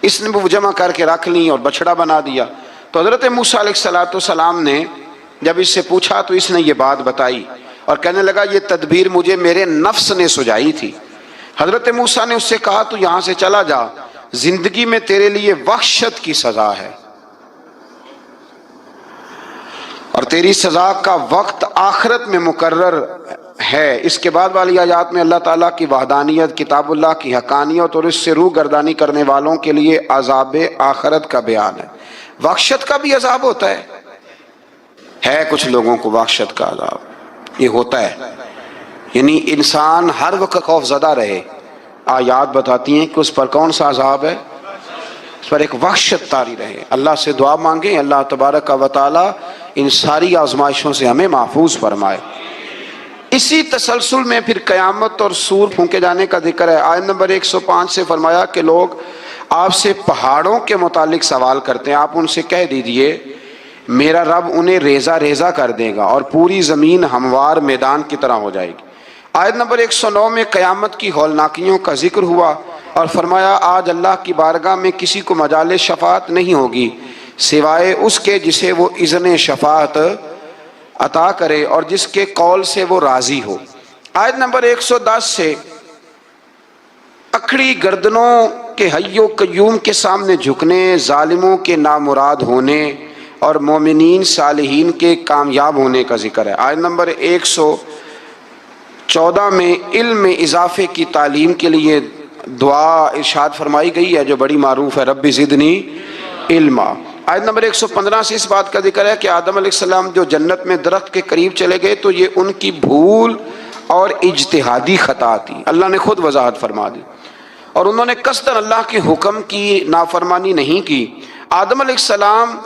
اس نے وہ جمع کر کے رکھ لی اور بچڑا بنا دیا۔ تو حضرت موسیٰ علیہ السلام نے جب اس سے پوچھا تو اس نے یہ بات بتائی اور کہنے لگا یہ تدبیر مجھے میرے نفس نے سجائی تھی۔ حضرت موسیٰ نے اس سے کہا تو یہاں سے چلا جا، زندگی میں تیرے لیے وحشت کی سزا ہے اور تیری سزا کا وقت آخرت میں مقرر ہے۔ اس کے بعد والی آیات میں اللہ تعالیٰ کی وحدانیت، کتاب اللہ کی حقانیت اور اس سے روح گردانی کرنے والوں کے لیے عذاب آخرت کا بیان ہے۔ وحشت کا بھی عذاب ہوتا ہے کچھ لوگوں کو وحشت کا عذاب یہ ہوتا ہے، یعنی انسان ہر وقت خوف زدہ رہے۔ آیات بتاتی ہیں کہ اس پر کون سا عذاب ہے، اس پر ایک وحشت طاری رہے۔ اللہ سے دعا مانگیں اللہ تبارک و تعالی ان ساری آزمائشوں سے ہمیں محفوظ فرمائے۔ اسی تسلسل میں پھر قیامت اور سور پھونکے جانے کا ذکر ہے۔ آیت نمبر 105 سے فرمایا کہ لوگ آپ سے پہاڑوں کے متعلق سوال کرتے ہیں، آپ ان سے کہہ دیجئے میرا رب انہیں ریزہ ریزہ کر دے گا اور پوری زمین ہموار میدان کی طرح ہو جائے گی۔ آیت نمبر 109 میں قیامت کی ہولناکیوں کا ذکر ہوا اور فرمایا آج اللہ کی بارگاہ میں کسی کو مجال شفاعت نہیں ہوگی سوائے اس کے جسے وہ اذن شفاعت عطا کرے اور جس کے قول سے وہ راضی ہو۔ آیت نمبر 110 سے اکھڑی گردنوں کے حی و قیوم کے سامنے جھکنے، ظالموں کے نامراد ہونے اور مومنین صالحین کے کامیاب ہونے کا ذکر ہے۔ آیت نمبر 114 میں علم میں اضافے کی تعلیم کے لیے دعا ارشاد فرمائی گئی ہے جو بڑی معروف ہے، رب زدنی علما۔ آیت نمبر 115 سے اس بات کا ذکر ہے کہ آدم علیہ السلام جو جنت میں درخت کے قریب چلے گئے تو یہ ان کی بھول اور اجتہادی خطا تھی، اللہ نے خود وضاحت فرما دی، اور انہوں نے قصداً اللہ کے حکم کی نافرمانی نہیں کی۔ آدم علیہ السلام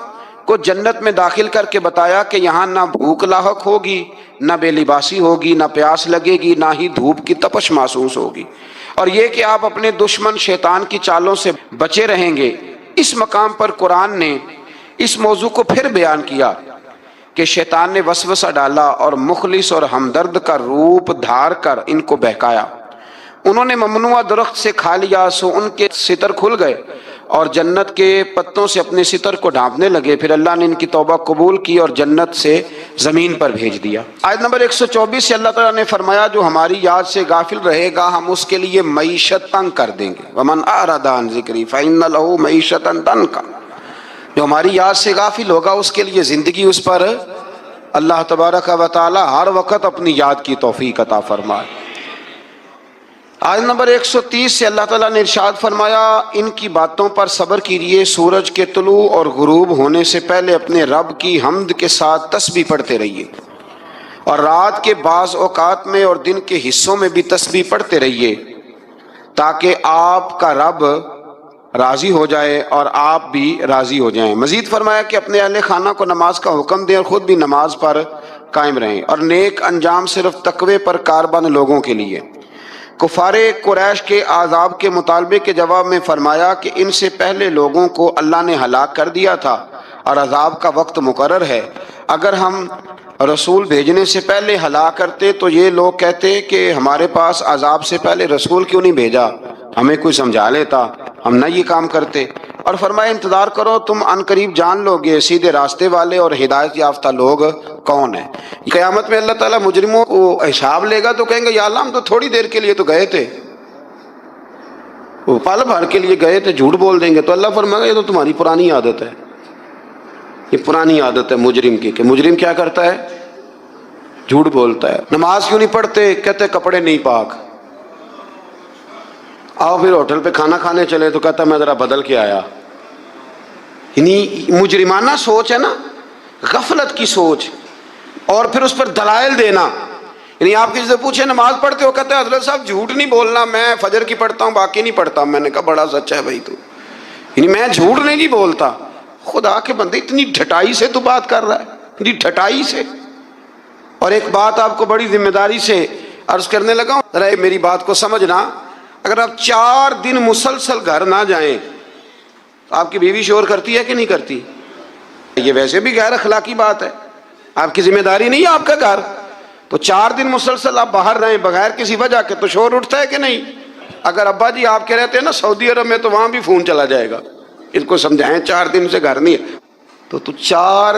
کو جنت میں داخل کر کے بتایا کہ یہاں نہ بھوک لاحق ہوگی، نہ بے لباسی ہوگی، نہ پیاس لگے گی، نہ ہی دھوپ کی تپش محسوس ہوگی، اور یہ کہ آپ اپنے دشمن شیطان کی چالوں سے بچے رہیں گے۔ اس مقام پر قرآن نے اس موضوع کو پھر بیان کیا کہ شیطان نے وسوسہ ڈالا اور مخلص اور ہمدرد کا روپ دھار کر ان کو بہکایا۔ انہوں نے ممنوع درخت سے کھا لیا سو ان کے ستر کھل گئے اور جنت کے پتوں سے اپنے ستر کو ڈھانپنے لگے، پھر اللہ نے ان کی توبہ قبول کی اور جنت سے زمین پر بھیج دیا۔ آیت نمبر 124 سے اللہ تعالیٰ نے فرمایا جو ہماری یاد سے غافل رہے گا ہم اس کے لیے معیشت تنگ کر دیں گے، وَمَنْ أَعْرَضَ عَنْ ذِكْرِي فَإِنَّ لَهُ مَعِيشَةً ضَنْكًا۔ جو ہماری یاد سے غافل ہوگا اس کے لیے زندگی اس پر اللہ تبارک و تعالی ہر وقت اپنی یاد کی توفیق عطا فرمائے۔ آیت نمبر 130 سے اللہ تعالیٰ نے ارشاد فرمایا ان کی باتوں پر صبر کیجیے، سورج کے طلوع اور غروب ہونے سے پہلے اپنے رب کی حمد کے ساتھ تسبیح پڑھتے رہیے، اور رات کے بعض اوقات میں اور دن کے حصوں میں بھی تسبیح پڑھتے رہیے تاکہ آپ کا رب راضی ہو جائے اور آپ بھی راضی ہو جائیں۔ مزید فرمایا کہ اپنے اہل خانہ کو نماز کا حکم دیں اور خود بھی نماز پر قائم رہیں، اور نیک انجام صرف تقوی پر کاربند لوگوں کے لیے۔ کفار قریش کے عذاب کے مطالبے کے جواب میں فرمایا کہ ان سے پہلے لوگوں کو اللہ نے ہلاک کر دیا تھا اور عذاب کا وقت مقرر ہے، اگر ہم رسول بھیجنے سے پہلے ہلاک کرتے تو یہ لوگ کہتے کہ ہمارے پاس عذاب سے پہلے رسول کیوں نہیں بھیجا، ہمیں کوئی سمجھا لیتا، ہم نہ یہ کام کرتے۔ اور فرمایا انتظار کرو تم ان قریب جان لو گے سیدھے راستے والے اور ہدایت یافتہ لوگ کون ہیں۔ قیامت میں اللہ تعالیٰ مجرموں کو حساب لے گا تو کہیں گے یا اللہ ہم تو تھوڑی دیر کے لیے تو گئے تھے، وہ پل بھر کے لیے گئے تھے، جھوٹ بول دیں گے تو اللہ فرمائے گا یہ تو تمہاری پرانی عادت ہے، یہ پرانی عادت ہے مجرم کی، کہ مجرم کیا کرتا ہے، جھوٹ بولتا ہے۔ نماز کیوں نہیں پڑھتے، کہتے کپڑے نہیں پاک۔ آؤ پھر ہوٹل پہ کھانا کھانے چلے تو کہتا میں ذرا بدل کے آیا۔ یعنی مجرمانہ سوچ ہے نا، غفلت کی سوچ، اور پھر اس پر دلائل دینا۔ یعنی آپ کسی سے پوچھے نماز پڑھتے ہو، کہتے ہیں حضرت صاحب جھوٹ نہیں بولنا، میں فجر کی پڑھتا ہوں باقی نہیں پڑھتا۔ میں نے کہا بڑا سچا ہے بھائی تو، یعنی میں جھوٹ نہیں بولتا۔ خدا کے بندے اتنی ڈھٹائی سے تو بات کر رہا ہے، اتنی ڈھٹائی سے۔ اور ایک بات آپ کو بڑی ذمہ داری سے عرض کرنے لگا ہوں، ذرا میری بات کو سمجھنا، اگر آپ 4 دن مسلسل گھر نہ جائیں، آپ کی بیوی شور کرتی ہے کہ نہیں کرتی؟ یہ ویسے بھی غیر اخلاقی بات ہے، آپ کی ذمہ داری نہیں ہے آپ کا گھر، تو 4 دن مسلسل آپ باہر رہیں بغیر کسی وجہ کے تو شور اٹھتا ہے کہ نہیں؟ اگر ابا جی آپ کے رہتے ہیں نا سعودی عرب میں تو وہاں بھی فون چلا جائے گا، اس کو سمجھائیں 4 دن سے گھر نہیں ہے۔ تو 4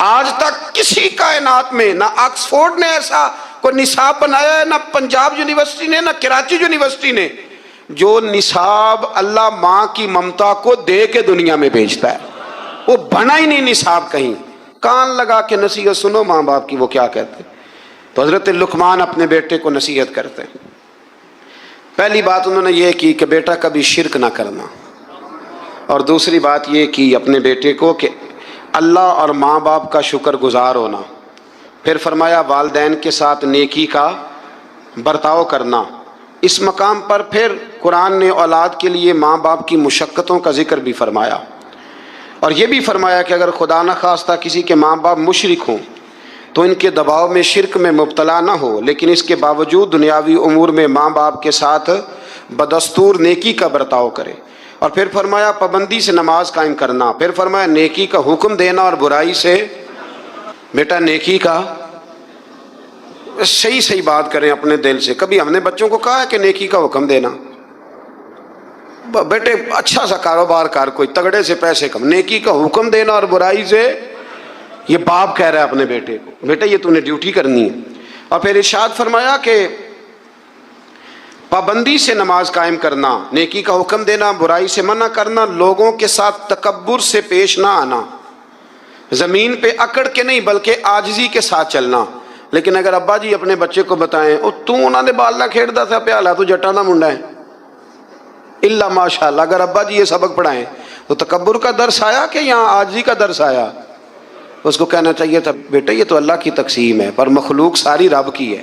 آج تک کسی کائنات میں نہ آکسفورڈ نے ایسا کوئی نصاب بنایا ہے، نہ پنجاب یونیورسٹی نے، نہ کراچی یونیورسٹی نے، جو نصاب اللہ ماں کی ممتا کو دے کے دنیا میں بھیجتا ہے، وہ بنا ہی نہیں نصاب کہیں۔ کان لگا کے نصیحت سنو ماں باپ کی، وہ کیا کہتے ہیں۔ تو حضرت لقمان اپنے بیٹے کو نصیحت کرتے ہیں۔ پہلی بات انہوں نے یہ کی کہ بیٹا کبھی شرک نہ کرنا، اور دوسری بات یہ کی اپنے بیٹے کو کہ اللہ اور ماں باپ کا شکر گزار ہونا۔ پھر فرمایا والدین کے ساتھ نیکی کا برتاؤ کرنا۔ اس مقام پر پھر قرآن نے اولاد کے لیے ماں باپ کی مشقتوں کا ذکر بھی فرمایا، اور یہ بھی فرمایا کہ اگر خدا نہ خواستہ کسی کے ماں باپ مشرک ہوں تو ان کے دباؤ میں شرک میں مبتلا نہ ہو، لیکن اس کے باوجود دنیاوی امور میں ماں باپ کے ساتھ بدستور نیکی کا برتاؤ کرے۔ اور پھر فرمایا پابندی سے نماز قائم کرنا۔ پھر فرمایا نیکی کا حکم دینا اور برائی سے، بیٹا نیکی کا صحیح بات کریں اپنے دل سے۔ کبھی ہم نے بچوں کو کہا ہے کہ نیکی کا حکم دینا؟ بیٹے اچھا سا کاروبار کر، کوئی تگڑے سے پیسے کم، نیکی کا حکم دینا اور برائی سے، یہ باپ کہہ رہا ہے اپنے بیٹے کو، بیٹا یہ تو نے ڈیوٹی کرنی ہے۔ اور پھر ارشاد فرمایا کہ پابندی سے نماز قائم کرنا، نیکی کا حکم دینا، برائی سے منع کرنا، لوگوں کے ساتھ تکبر سے پیش نہ آنا، زمین پہ اکڑ کے نہیں بلکہ عاجزی کے ساتھ چلنا۔ لیکن اگر ابا جی اپنے بچے کو بتائیں او تو انہوں نے باللہ کھیڑتا تھا پیالہ تو جٹا نہ منڈا ہے، اللہ ماشاءاللہ، اگر ابا جی یہ سبق پڑھائیں تو تکبر کا درس آیا کہ یہاں عاجزی کا درس آیا؟ اس کو کہنا چاہیے تھا بیٹا یہ تو اللہ کی تقسیم ہے، پر مخلوق ساری رب کی ہے۔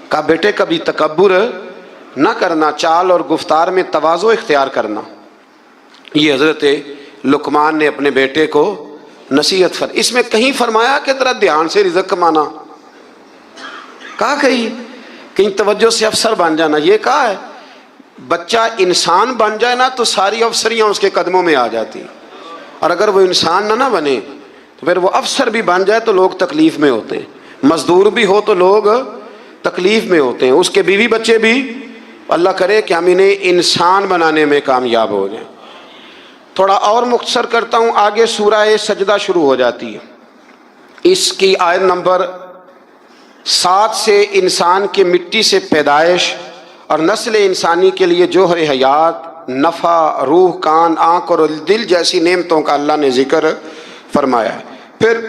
کہا بیٹے کبھی تکبر نہ کرنا، چال اور گفتار میں تواضع اختیار کرنا۔ یہ حضرت لقمان نے اپنے بیٹے کو نصیحت اس میں کہیں فرمایا کہ ذرا دھیان سے رزق کمانا، کہا کہیں توجہ سے افسر بن جانا، یہ کہا ہے۔ بچہ انسان بن جائے نا تو ساری افسریاں اس کے قدموں میں آ جاتی، اور اگر وہ انسان نہ بنے تو پھر وہ افسر بھی بن جائے تو لوگ تکلیف میں ہوتے ہیں، مزدور بھی ہو تو لوگ تکلیف میں ہوتے ہیں، اس کے بیوی بچے بھی۔ اللہ کرے کہ ہم انہیں انسان بنانے میں کامیاب ہو جائیں۔ تھوڑا اور مختصر کرتا ہوں، آگے سورہ سجدہ شروع ہو جاتی ہے۔ اس کی آیت نمبر 7 سے انسان کے مٹی سے پیدائش اور نسل انسانی کے لیے جوہر حیات، نفع، روح، کان، آنکھ اور دل جیسی نعمتوں کا اللہ نے ذکر فرمایا ہے۔ پھر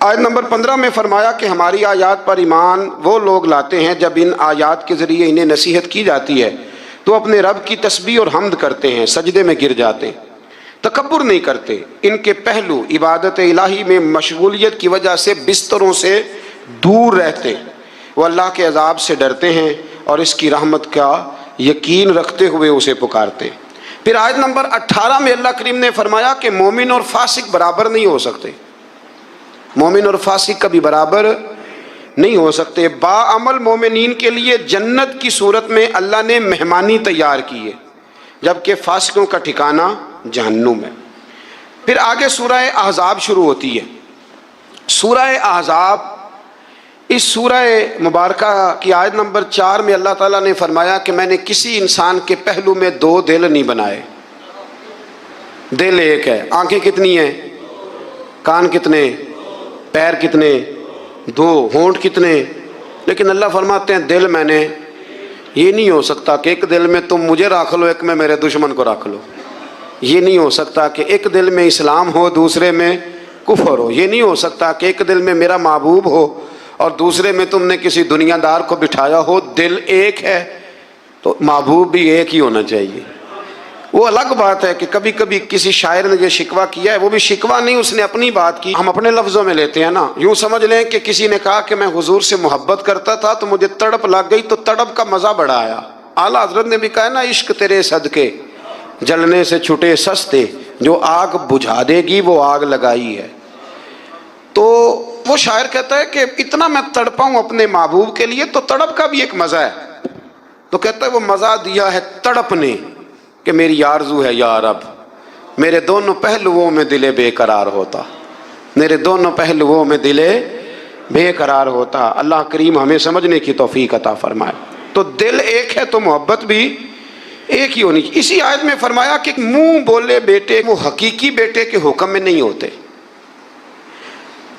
آیت نمبر 15 میں فرمایا کہ ہماری آیات پر ایمان وہ لوگ لاتے ہیں جب ان آیات کے ذریعے انہیں نصیحت کی جاتی ہے تو اپنے رب کی تسبیح اور حمد کرتے ہیں، سجدے میں گر جاتے ہیں، تکبر نہیں کرتے۔ ان کے پہلو عبادت الہی میں مشغولیت کی وجہ سے بستروں سے دور رہتے، وہ اللہ کے عذاب سے ڈرتے ہیں اور اس کی رحمت کا یقین رکھتے ہوئے اسے پکارتے۔ پھر آیت نمبر 18 میں اللہ کریم نے فرمایا کہ مومن اور فاسق برابر نہیں ہو سکتے، مومن اور فاسق کبھی برابر نہیں ہو سکتے۔ باعمل مومنین کے لیے جنت کی صورت میں اللہ نے مہمانی تیار کی ہے، جبکہ فاسقوں کا ٹھکانہ جہنم ہے۔ پھر آگے سورہ احزاب شروع ہوتی ہے۔ سورہ احزاب، اس سورہ مبارکہ کی آیت نمبر 4 میں اللہ تعالیٰ نے فرمایا کہ میں نے کسی انسان کے پہلو میں 2 دل نہیں بنائے، دل ایک ہے، آنکھیں کتنی ہیں، کان کتنے، پیر کتنے، 2، ہونٹ کتنے، لیکن اللہ فرماتے ہیں دل میں نے، یہ نہیں ہو سکتا کہ ایک دل میں تم مجھے رکھ لو، ایک میں میرے دشمن کو رکھ لو، یہ نہیں ہو سکتا کہ ایک دل میں اسلام ہو دوسرے میں کفر ہو، یہ نہیں ہو سکتا کہ ایک دل میں میرا محبوب ہو اور دوسرے میں تم نے کسی دنیا دار کو بٹھایا ہو۔ دل ایک ہے تو محبوب بھی ایک ہی ہونا چاہیے۔ وہ الگ بات ہے کہ کبھی کبھی کسی شاعر نے یہ شکوہ کیا ہے، وہ بھی شکوہ نہیں، اس نے اپنی بات کی، ہم اپنے لفظوں میں لیتے ہیں نا۔ یوں سمجھ لیں کہ کسی نے کہا کہ میں حضور سے محبت کرتا تھا تو مجھے تڑپ لگ گئی تو تڑپ کا مزہ بڑا آیا۔ اعلیٰ حضرت نے بھی کہا نا عشق تیرے صدقے جلنے سے چھٹے سستے، جو آگ بجھا دے گی وہ آگ لگائی ہے۔ تو وہ شاعر کہتا ہے کہ اتنا میں تڑپا ہوں اپنے محبوب کے لیے، تو تڑپ کا بھی ایک مزہ ہے۔ تو کہتا ہے وہ مزہ دیا ہے تڑپ نے کہ میری آرزو ہے یا رب، میرے دونوں پہلوؤں میں دل بے قرار ہوتا، میرے دونوں پہلوؤں میں دل بے قرار ہوتا۔ اللہ کریم ہمیں سمجھنے کی توفیق عطا فرمائے۔ تو دل ایک ہے تو محبت بھی ایک ہی ہونی چاہیے۔ اسی آیت میں فرمایا کہ منہ بولے بیٹے وہ حقیقی بیٹے کے حکم میں نہیں ہوتے،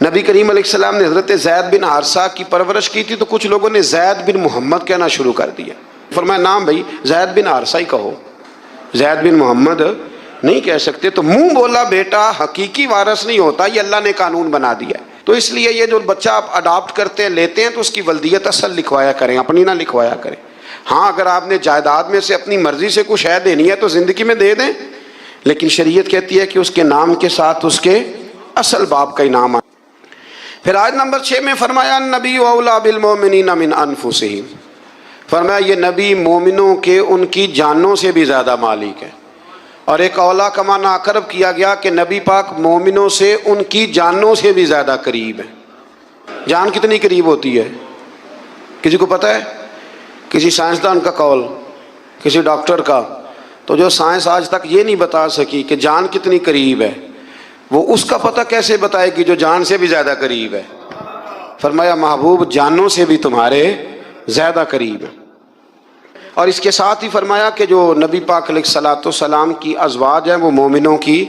نبی کریم علیہ السلام نے حضرت زید بن حارثہ کی پرورش کی تھی تو کچھ لوگوں نے زید بن محمد کہنا شروع کر دیا. فرمایا نام بھائی زید بن حارثہ ہی کہو, زید بن محمد نہیں کہہ سکتے. تو منہ بولا بیٹا حقیقی وارث نہیں ہوتا, یہ اللہ نے قانون بنا دیا ہے. تو اس لیے یہ جو بچہ آپ اڈاپٹ کرتے ہیں لیتے ہیں تو اس کی ولدیت اصل لکھوایا کریں, اپنی نہ لکھوایا کریں. ہاں اگر آپ نے جائیداد میں سے اپنی مرضی سے کچھ ہے دینی ہے تو زندگی میں دے دیں, لیکن شریعت کہتی ہے کہ اس کے نام کے ساتھ اس کے اصل باپ کا انعام آئے. پھر آیت نمبر 6 میں فرمایا النبی اولیٰ بالمؤمنین من انفسہم, فرمایا یہ نبی مومنوں کے ان کی جانوں سے بھی زیادہ مالک ہے. اور ایک اولیٰ کا معنی اقرب کیا گیا کہ نبی پاک مومنوں سے ان کی جانوں سے بھی زیادہ قریب ہے. جان کتنی قریب ہوتی ہے کسی کو پتہ ہے؟ کسی سائنسدان کا قول, کسی ڈاکٹر کا, تو جو سائنس آج تک یہ نہیں بتا سکی کہ جان کتنی قریب ہے, وہ اس کا پتہ کیسے بتائے گی جو جان سے بھی زیادہ قریب ہے. فرمایا محبوب جانوں سے بھی تمہارے زیادہ قریب ہے. اور اس کے ساتھ ہی فرمایا کہ جو نبی پاک علیہ الصلوۃ والسلام کی ازواج ہیں وہ مومنوں کی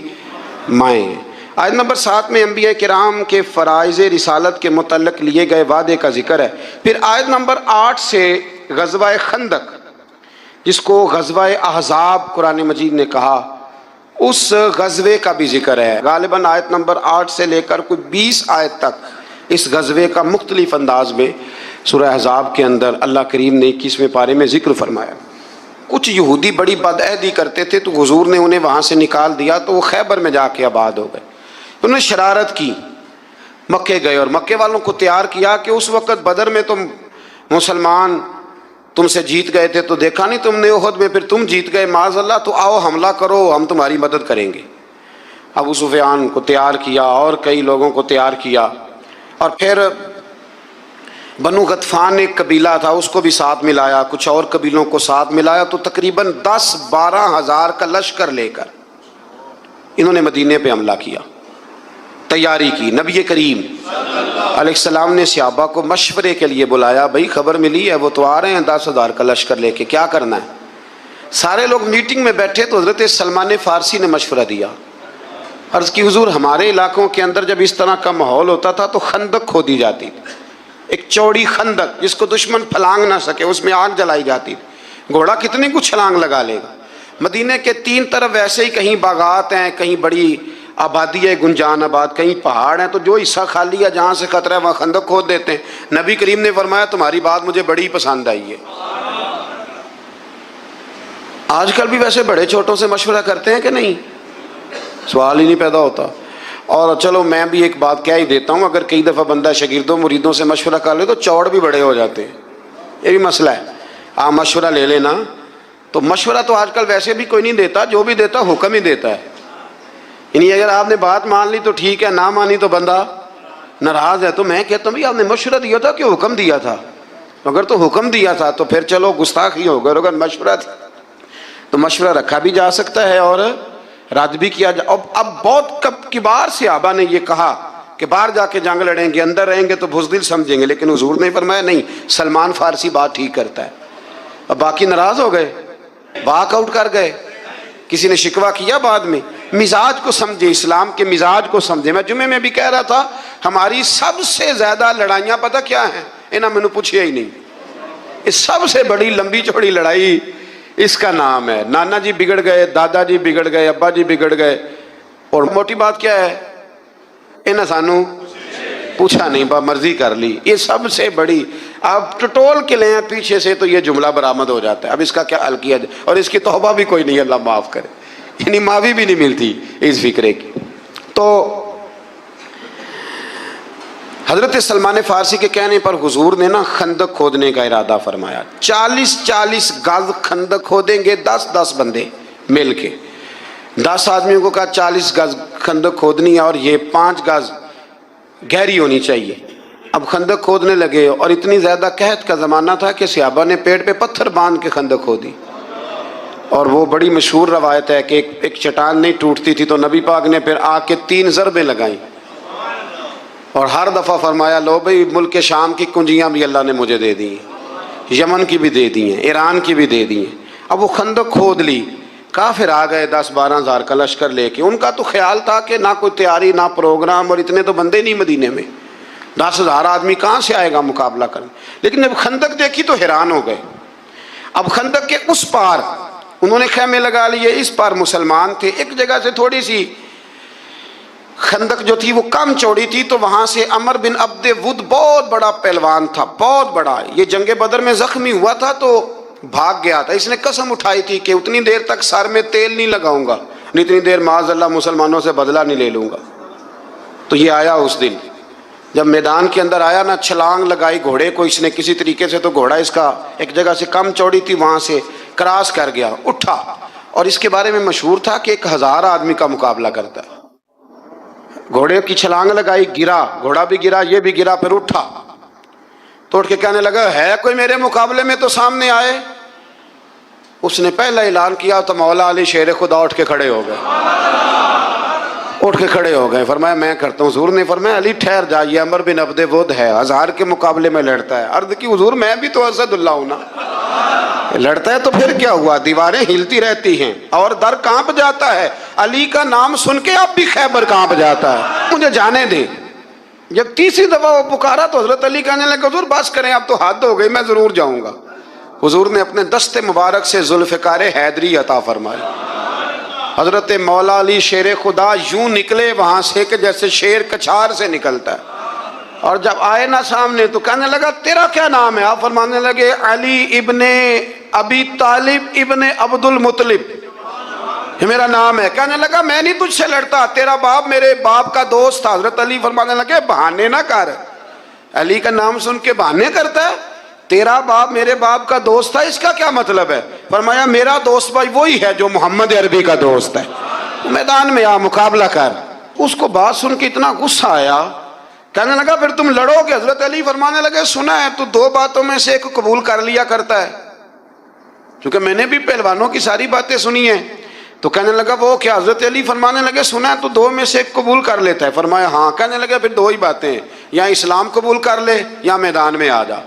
مائیں ہیں. آیت نمبر 7 میں انبیاء کرام کے فرائض رسالت کے متعلق لیے گئے وعدے کا ذکر ہے. پھر آیت نمبر 8 سے غزوہ خندق, جس کو غزوہ احزاب قرآن مجید نے کہا, اس غزوے کا بھی ذکر ہے. غالباً آیت نمبر 8 سے لے کر کوئی 20 آیت تک اس غزوے کا مختلف انداز میں سورہ احزاب کے اندر اللہ کریم نے 21ویں پارے میں ذکر فرمایا. کچھ یہودی بڑی بدعہدی کرتے تھے تو حضور نے انہیں وہاں سے نکال دیا تو وہ خیبر میں جا کے آباد ہو گئے. انہوں نے شرارت کی, مکے گئے اور مکے والوں کو تیار کیا کہ اس وقت بدر میں تم مسلمان تم سے جیت گئے تھے تو دیکھا نہیں تم نے احد میں, پھر تم جیت گئے معاذ اللہ, تو آؤ حملہ کرو ہم تمہاری مدد کریں گے. ابو سفیان کو تیار کیا اور کئی لوگوں کو تیار کیا, اور پھر بنو غطفان ایک قبیلہ تھا اس کو بھی ساتھ ملایا, کچھ اور قبیلوں کو ساتھ ملایا, تو تقریباً 10-12 ہزار کا لشکر لے کر انہوں نے مدینے پہ حملہ کیا, تیاری کی. نبی کریم علیہ السلام نے صحابہ کو مشورے کے لیے بلایا, بھائی خبر ملی ہے وہ تو آ رہے ہیں 10,000 کا لشکر لے کے, کیا کرنا ہے؟ سارے لوگ میٹنگ میں بیٹھے تو حضرت سلمان فارسی نے مشورہ دیا, عرض کی حضور ہمارے علاقوں کے اندر جب اس طرح کا ماحول ہوتا تھا تو خندق کھودی جاتی تھی, ایک چوڑی خندق جس کو دشمن پھلانگ نہ سکے, اس میں آگ جلائی جاتی تھی. گھوڑا کتنی کچھ چھلانگ لگا لے گا. مدینے کے 3 طرف ویسے ہی کہیں باغات ہیں, کہیں بڑی آبادی ہے گنجان آباد, کہیں پہاڑ ہیں, تو جو حصہ خالی ہے جہاں سے خطرہ ہے وہاں خندق کھود دیتے ہیں. نبی کریم نے فرمایا تمہاری بات مجھے بڑی پسند آئی ہے. آج کل بھی ویسے بڑے چھوٹوں سے مشورہ کرتے ہیں کہ نہیں؟ سوال ہی نہیں پیدا ہوتا. اور چلو میں بھی ایک بات کہہ ہی دیتا ہوں, اگر کئی دفعہ بندہ شاگردوں مریدوں سے مشورہ کر لے تو چوڑ بھی بڑے ہو جاتے ہیں, یہ بھی مسئلہ ہے. آپ مشورہ لے لینا, تو مشورہ تو آج کل ویسے بھی کوئی نہیں دیتا, جو بھی دیتا حکم ہی دیتا ہے. یعنی اگر آپ نے بات مان لی تو ٹھیک ہے, نہ مانی تو بندہ ناراض ہے. تو میں کہتا ہوں بھائی آپ نے مشورہ دیا تھا کہ حکم دیا تھا؟ اگر تو حکم دیا تھا تو پھر چلو گستاخی ہو گئی, اگر مشورہ تھا تو مشورہ رکھا بھی جا سکتا ہے اور رد بھی کیا جا. اب بہت کبار صحابہ نے یہ کہا کہ باہر جا کے جنگ لڑیں گے, اندر رہیں گے تو بزدل سمجھیں گے, لیکن حضور نے فرمایا نہیں, سلمان فارسی بات ٹھیک کرتا ہے. اب باقی ناراض ہو گئے, واک آؤٹ کر گئے, کسی نے شکوہ کیا بعد میں. مزاج کو سمجھے, اسلام کے مزاج کو سمجھے. میں جمعے میں بھی کہہ رہا تھا ہماری سب سے زیادہ لڑائیاں پتہ کیا ہیں؟ انہاں میں نے پوچھیا ہی نہیں. اس سب سے بڑی لمبی چوڑی لڑائی اس کا نام ہے نانا جی بگڑ گئے, دادا جی بگڑ گئے, ابا جی بگڑ گئے. اور موٹی بات کیا ہے, انہاں سانو پوچھا نہیں, با مرضی کر لی. یہ سب سے بڑی, آپ ٹٹول کے لیں پیچھے سے تو یہ جملہ برآمد ہو جاتا ہے. اب اس کا کیا حل کیا جائے, اور اس کی توبہ بھی کوئی نہیں, اللہ معاف کرے. یعنی معافی بھی نہیں ملتی اس فکرے کی. تو حضرت سلمان فارسی کے کہنے پر حضور نے نا خندق کھودنے کا ارادہ فرمایا. 40 گز خندق کھودیں گے 10 بندے مل کے. 10 آدمیوں کو کہا 40 گز خندق کھودنی ہے, اور یہ 5 گز گہری ہونی چاہیے. اب خندق کھودنے لگے, اور اتنی زیادہ قحط کا زمانہ تھا کہ صحابہ نے پیڑ پہ پتھر باندھ کے خندق کھودی. اور وہ بڑی مشہور روایت ہے کہ ایک چٹان نہیں ٹوٹتی تھی تو نبی پاک نے پھر آ کے 3 ضربیں لگائیں, اور ہر دفعہ فرمایا لو بھئی ملک شام کی کنجیاں بھی اللہ نے مجھے دے دی ہیں, یمن کی بھی دے دی ہیں, ایران کی بھی دے دی ہیں. اب وہ خندق کھود لی, کافر آ گئے 10-12 ہزار کا لشکر لے کے. ان کا تو خیال تھا کہ نہ کوئی تیاری نہ پروگرام، اور اتنے تو بندے نہیں مدینے میں، 10,000 آدمی کہاں سے آئے گا مقابلہ کرنے. لیکن جب خندق دیکھی تو حیران ہو گئے. اب خندق کے اس پار انہوں نے خیمے لگا لیے، اس پار مسلمان تھے. ایک جگہ سے تھوڑی سی خندق جو تھی وہ کم چوڑی تھی، تو وہاں سے عمر بن عبد ود بہت بڑا پہلوان تھا، بہت بڑا. یہ جنگ بدر میں زخمی ہوا تھا تو بھاگ گیا تھا. اس نے قسم اٹھائی تھی کہ اتنی دیر تک سر میں تیل نہیں لگاؤں گا، اتنی دیر معاذ اللہ مسلمانوں سے بدلہ نہیں لے لوں گا. تو یہ آیا اس دن، جب میدان کے اندر آیا نا، چھلانگ لگائی گھوڑے کو اس نے کسی طریقے سے، تو گھوڑا اس کا ایک جگہ سے کم چوڑی تھی وہاں سے کراس کر گیا، اٹھا. اور اس کے بارے میں مشہور تھا کہ 1000 آدمی کا مقابلہ کرتا ہے. گھوڑے کی چھلانگ لگائی، گرا، گھوڑا بھی گرا، یہ بھی گرا، پھر اٹھا. تو اٹھ کے کہنے لگا ہے کوئی میرے مقابلے میں تو سامنے آئے. اس نے پہلا اعلان کیا تو مولا علی شیر خدا اٹھ کے کھڑے ہو گئے، اٹھ کے کھڑے ہو گئے. فرمایا میں کرتا ہوں. حضور نے فرمایا علی ٹھہر جا، یہ عمر بن عبد ود ہے، 1000 کے مقابلے میں لڑتا ہے. عرض کی حضور میں بھی تو اسد اللہ ہوں نا، لڑتا ہے تو پھر کیا ہوا، دیواریں ہلتی رہتی ہیں اور در کانپ جاتا ہے. علی کا نام سن کے اب بھی خیبر کانپ جاتا ہے. مجھے جانے دے. جب تیسری دفعہ وہ پکارا تو حضرت علی کہنے لگے حضور بس کریں، اب تو حد ہو گئی، میں ضرور جاؤں گا. حضور نے اپنے دست مبارک سے ذوالفقار حیدری عطا فرمائی. حضرت مولا علی شیر خدا یوں نکلے وہاں سے کہ جیسے شیر کچھار سے نکلتا ہے. اور جب آئے نا سامنے تو کہنے لگا تیرا کیا نام ہے؟ آپ فرمانے لگے علی ابن ابی طالب ابن عبد المطلب، یہ میرا نام ہے. کہنے لگا میں نہیں تجھ سے لڑتا، تیرا باپ میرے باپ کا دوست تھا. حضرت علی فرمانے لگے بہانے نہ کر، علی کا نام سن کے بہانے کرتا ہے. تیرا باپ میرے باپ کا دوست تھا، اس کا کیا مطلب ہے؟ فرمایا میرا دوست بھائی وہی ہے جو محمد عربی کا دوست ہے. میدان میں آ مقابلہ کر. اس کو بات سن کے اتنا غصہ آیا، کہنے لگا پھر تم لڑو گے؟ حضرت علی فرمانے لگے سنا ہے تو 2 باتوں میں سے ایک قبول کر لیا کرتا ہے، کیونکہ میں نے بھی پہلوانوں کی ساری باتیں سنی ہیں. تو کہنے لگا وہ کیا؟ حضرت علی فرمانے لگے سنا ہے تو 2 میں سے ایک قبول کر لیتا ہے. فرمایا ہاں. کہنے لگے پھر 2 ہی باتیں ہیں، یا اسلام قبول کر لے یا میدان میں آ جا،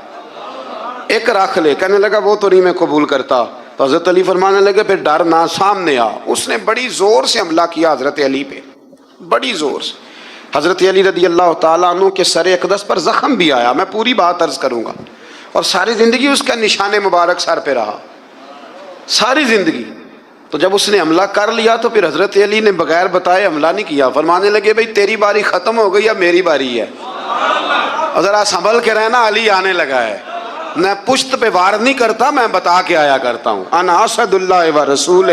ایک رکھ لے. کہنے لگا وہ تو نہیں میں قبول کرتا. تو حضرت علی فرمانے لگے پھر ڈر نہ، سامنے آ. اس نے بڑی زور سے حملہ کیا حضرت علی پہ، بڑی زور سے. حضرت علی رضی اللہ تعالیٰ عنہ کے سر اقدس پر زخم بھی آیا، میں پوری بات عرض کروں گا. اور ساری زندگی اس کا نشان مبارک سر پہ رہا، ساری زندگی. تو جب اس نے حملہ کر لیا تو پھر حضرت علی نے بغیر بتائے حملہ نہیں کیا. فرمانے لگے بھئی تیری باری ختم ہو گئی یا میری باری ہے؟ اور ذرا سنبھل کے رہنا، علی آنے لگا ہے. میں پشت پہ وار نہیں کرتا، میں بتا کے آیا کرتا ہوں. انا اسد اللہ و رسول،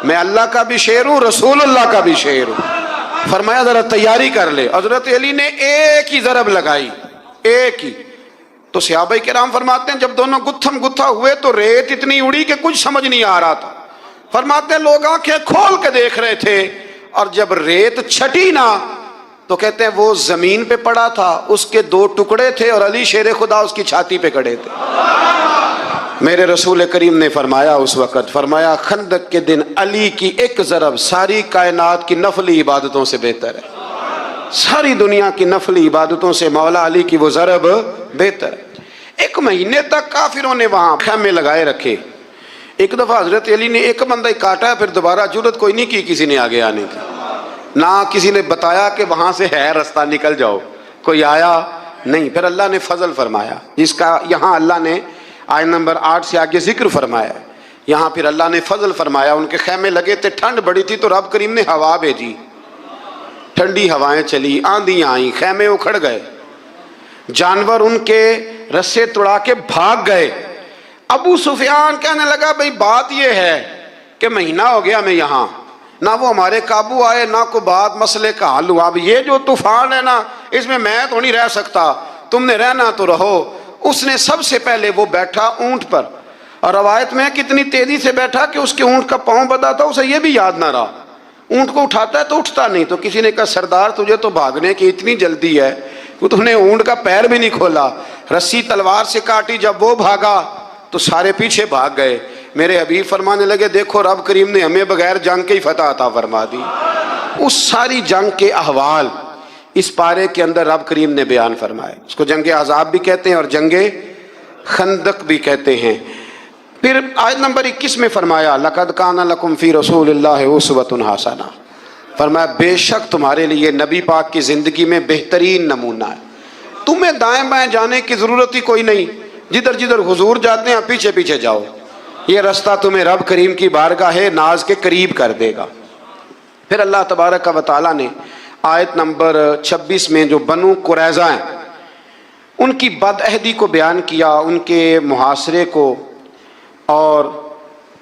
میں اللہ کا بھی شیر ہوں، رسول اللہ کا بھی شیر ہوں. فرمایا ذرا تیاری کر لے. حضرت علی نے ایک ہی ضرب لگائی، ایک ہی. تو صحابہ کرام فرماتے ہیں جب دونوں گتھم گتھا ہوئے تو ریت اتنی اڑی کہ کچھ سمجھ نہیں آ رہا تھا. فرماتے ہیں لوگ آنکھیں کھول کے دیکھ رہے تھے، اور جب ریت چھٹی نا تو کہتے ہیں وہ زمین پہ پڑا تھا، اس کے 2 ٹکڑے تھے اور علی شیر خدا اس کی چھاتی پہ کھڑے تھے. میرے رسول کریم نے فرمایا اس وقت، فرمایا خندق کے دن علی کی ایک ضرب ساری کائنات کی نفلی عبادتوں سے بہتر ہے. ساری دنیا کی نفلی عبادتوں سے مولا علی کی وہ ضرب بہتر ہے. 1 مہینے تک کافروں نے وہاں خیمے لگائے رکھے. ایک دفعہ حضرت علی نے ایک بندہ کاٹا، پھر دوبارہ جرت کوئی نہیں کی کسی نے آگے آنے کی، نہ کسی نے بتایا کہ وہاں سے ہے رستہ نکل جاؤ، کوئی آیا نہیں. پھر اللہ نے فضل فرمایا، جس کا یہاں اللہ نے آیت نمبر 8 سے آگے ذکر فرمایا ہے. یہاں پھر اللہ نے فضل فرمایا. ان کے خیمے لگے تھے، ٹھنڈ بڑی تھی تو رب کریم نے ہوا بھیجی، ٹھنڈی ہوائیں چلی، آندھیاں آئیں، خیمے اکھڑ گئے، جانور ان کے رسے توڑا کے بھاگ گئے. ابو سفیان کہنے لگا بھئی بات یہ ہے کہ مہینہ ہو گیا میں یہاں، نہ وہ ہمارے قابو آئے، نہ کوئی بات مسئلے کا حل ہوا. اب یہ جو طوفان ہے نا، اس میں تو نہیں رہ سکتا، تم نے رہنا تو رہو. اس نے سب سے پہلے وہ بیٹھا اونٹ پر، اور روایت میں کتنی تیزی سے بیٹھا کہ اس کے اونٹ کا پاؤں بدا تھا، اسے یہ بھی یاد نہ رہا. اونٹ کو اٹھاتا ہے تو اٹھتا نہیں. تو کسی نے کہا سردار تجھے تو بھاگنے کی اتنی جلدی ہے کہ تم نے اونٹ کا پیر بھی نہیں کھولا. رسی تلوار سے کاٹی، جب وہ بھاگا تو سارے پیچھے بھاگ گئے. میرے حبیب فرمانے لگے دیکھو رب کریم نے ہمیں بغیر جنگ کے ہی فتح عطا فرما دی. اس ساری جنگ کے احوال اس پارے کے اندر رب کریم نے بیان فرمائے. اس کو جنگ احزاب بھی کہتے ہیں اور جنگ خندق بھی کہتے ہیں. پھر آیت نمبر 21 میں فرمایا لقد کان لکم فی رسول اللہ اسوۃ حسنہ، فرمایا بے شک تمہارے لیے نبی پاک کی زندگی میں بہترین نمونہ ہے، تمہیں دائیں بائیں جانے کی ضرورت ہی کوئی نہیں، جدھر جدھر حضور جاتے ہیں پیچھے پیچھے جاؤ، یہ رستہ تمہیں رب کریم کی بارگاہ ناز کے قریب کر دے گا۔ پھر اللہ تبارک و تعالیٰ نے آیت نمبر 26 میں جو بنو قریظہ ہیں ان کی بدعہدی کو بیان کیا، ان کے محاصرے کو، اور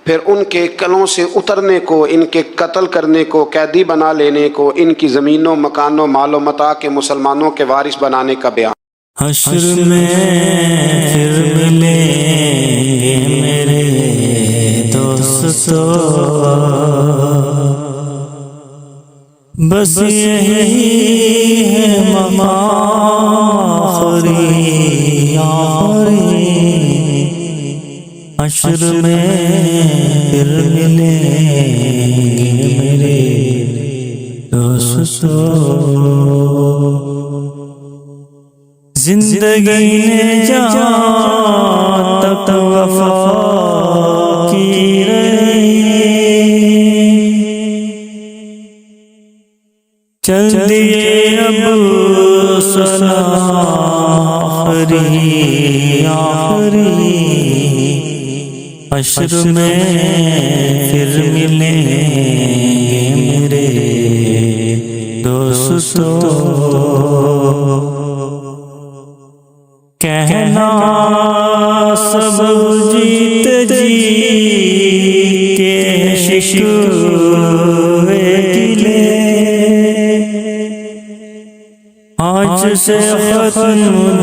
پھر ان کے کلوں سے اترنے کو، ان کے قتل کرنے کو، قیدی بنا لینے کو، ان کی زمینوں مکانوں مال و متاع کے مسلمانوں کے وارث بنانے کا بیان۔ حشر میں پھر ملیں گے میرے دوستو، بس یہی ہے مقام آخری آخری، حشر میں پھر ملیں گے میرے دوستو، زندگی نے جہاں تک وفا کی رہی، چل دیے اب سلام آخری آخری، حشر میں پھر ملیں گے میرے دوستو، کہنا سب جیت جی کے شکوے گلے، آج سے ختم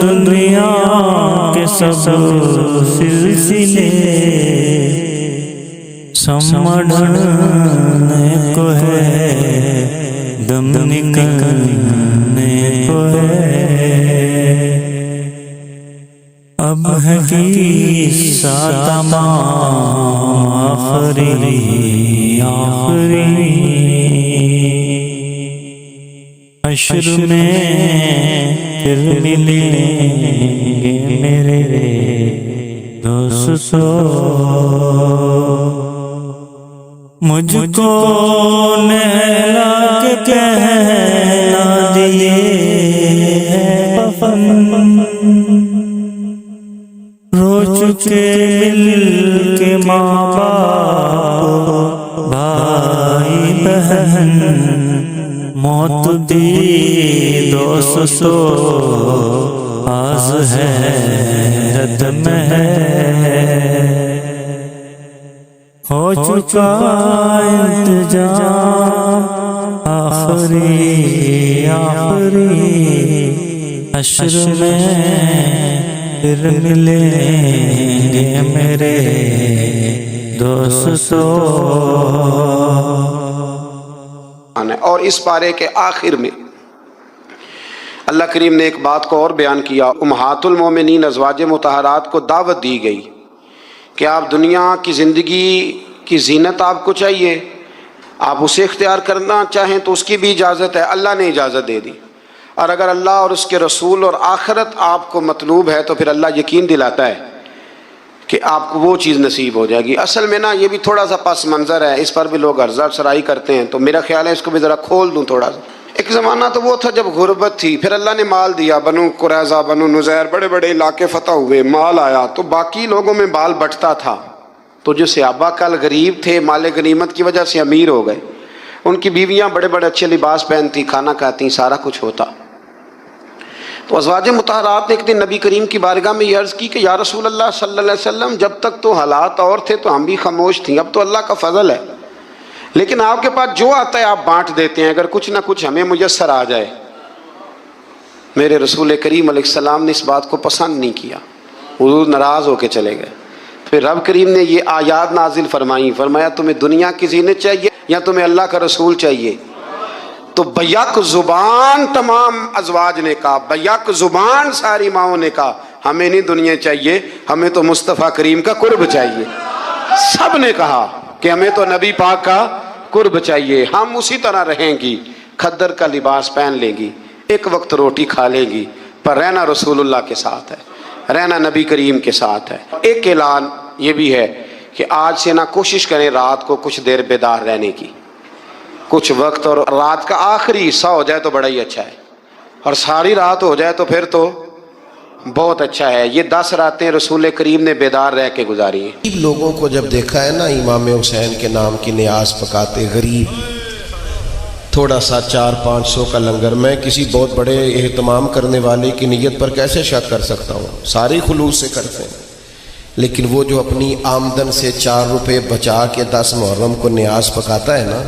دنیا کے سب سلسلے، سمجھنے کو ہے دم نکلنے کو ہے، اب ہے قصہ تمام آخری آخری، حشر میں پھر ملیں گے میرے دوستو، مجھ کو نہلا کے کہنا دیے پفن، رو چکے مل کے ماں باپ بھائی بہن، موت دی دوستو آز حیرت میں ہے، ہو چکا انتظام آخری آخری، حشر میں پھر ملیں گے میرے دوستو۔ اور اس پارے کے آخر میں اللہ کریم نے ایک بات کو اور بیان کیا، امہات المومنین ازواج مطہرات کو دعوت دی گئی کہ آپ دنیا کی زندگی کی زینت آپ کو چاہیے، آپ اسے اختیار کرنا چاہیں تو اس کی بھی اجازت ہے، اللہ نے اجازت دے دی، اور اگر اللہ اور اس کے رسول اور آخرت آپ کو مطلوب ہے تو پھر اللہ یقین دلاتا ہے کہ آپ کو وہ چیز نصیب ہو جائے گی۔ اصل میں نا یہ بھی تھوڑا سا پس منظر ہے، اس پر بھی لوگ عرضہ سرائی کرتے ہیں، تو میرا خیال ہے اس کو بھی ذرا کھول دوں تھوڑا سا۔ ایک زمانہ تو وہ تھا جب غربت تھی، پھر اللہ نے مال دیا، بنو قریظہ بنو نذیر بڑے بڑے علاقے فتح ہوئے، مال آیا تو باقی لوگوں میں بال بٹتا تھا، تو جو صحابہ کل غریب تھے مال غنیمت کی وجہ سے امیر ہو گئے، ان کی بیویاں بڑے بڑے اچھے لباس پہنتی، کھانا کھاتی، سارا کچھ ہوتا۔ تو ازواج مطہرات نے ایک دن نبی کریم کی بارگاہ میں یہ عرض کی کہ یا رسول اللہ صلی اللہ علیہ وسلم، جب تک تو حالات اور تھے تو ہم بھی خاموش تھیں، اب تو اللہ کا فضل ہے، لیکن آپ کے پاس جو آتا ہے آپ بانٹ دیتے ہیں، اگر کچھ نہ کچھ ہمیں میسر آ جائے۔ میرے رسول کریم علیہ السلام نے اس بات کو پسند نہیں کیا، حضور ناراض ہو کے چلے گئے۔ پھر رب کریم نے یہ آیات نازل فرمائیں، فرمایا تمہیں دنیا کی زینت چاہیے یا تمہیں اللہ کا رسول چاہیے؟ تو بیک زبان تمام ازواج نے کہا، بیک زبان ساری ماؤں نے کہا، ہمیں نہیں دنیا چاہیے، ہمیں تو مصطفیٰ کریم کا قرب چاہیے۔ سب نے کہا کہ ہمیں تو نبی پاک کا قرب چاہیے، ہم اسی طرح رہیں گی، کھدر کا لباس پہن لیں گی، ایک وقت روٹی کھا لیں گی، پر رہنا رسول اللہ کے ساتھ ہے، رہنا نبی کریم کے ساتھ ہے۔ ایک اعلان یہ بھی ہے کہ آج سے نہ کوشش کریں رات کو کچھ دیر بیدار رہنے کی، کچھ وقت، اور رات کا آخری حصہ ہو جائے تو بڑا ہی اچھا ہے، اور ساری رات ہو جائے تو پھر تو بہت اچھا ہے۔ یہ 10 راتیں رسول کریم نے بیدار رہ کے گزاری ہیں۔ غریب لوگوں کو جب دیکھا ہے نا امام حسین کے نام کی نیاز پکاتے، غریب تھوڑا سا 400-500 کا لنگر، میں کسی بہت بڑے اہتمام کرنے والے کی نیت پر کیسے شک کر سکتا ہوں؟ سارے خلوص سے کرتے ہیں، لیکن وہ جو اپنی آمدن سے 4 روپے بچا کے 10 محرم کو نیاز پکاتا ہے نا،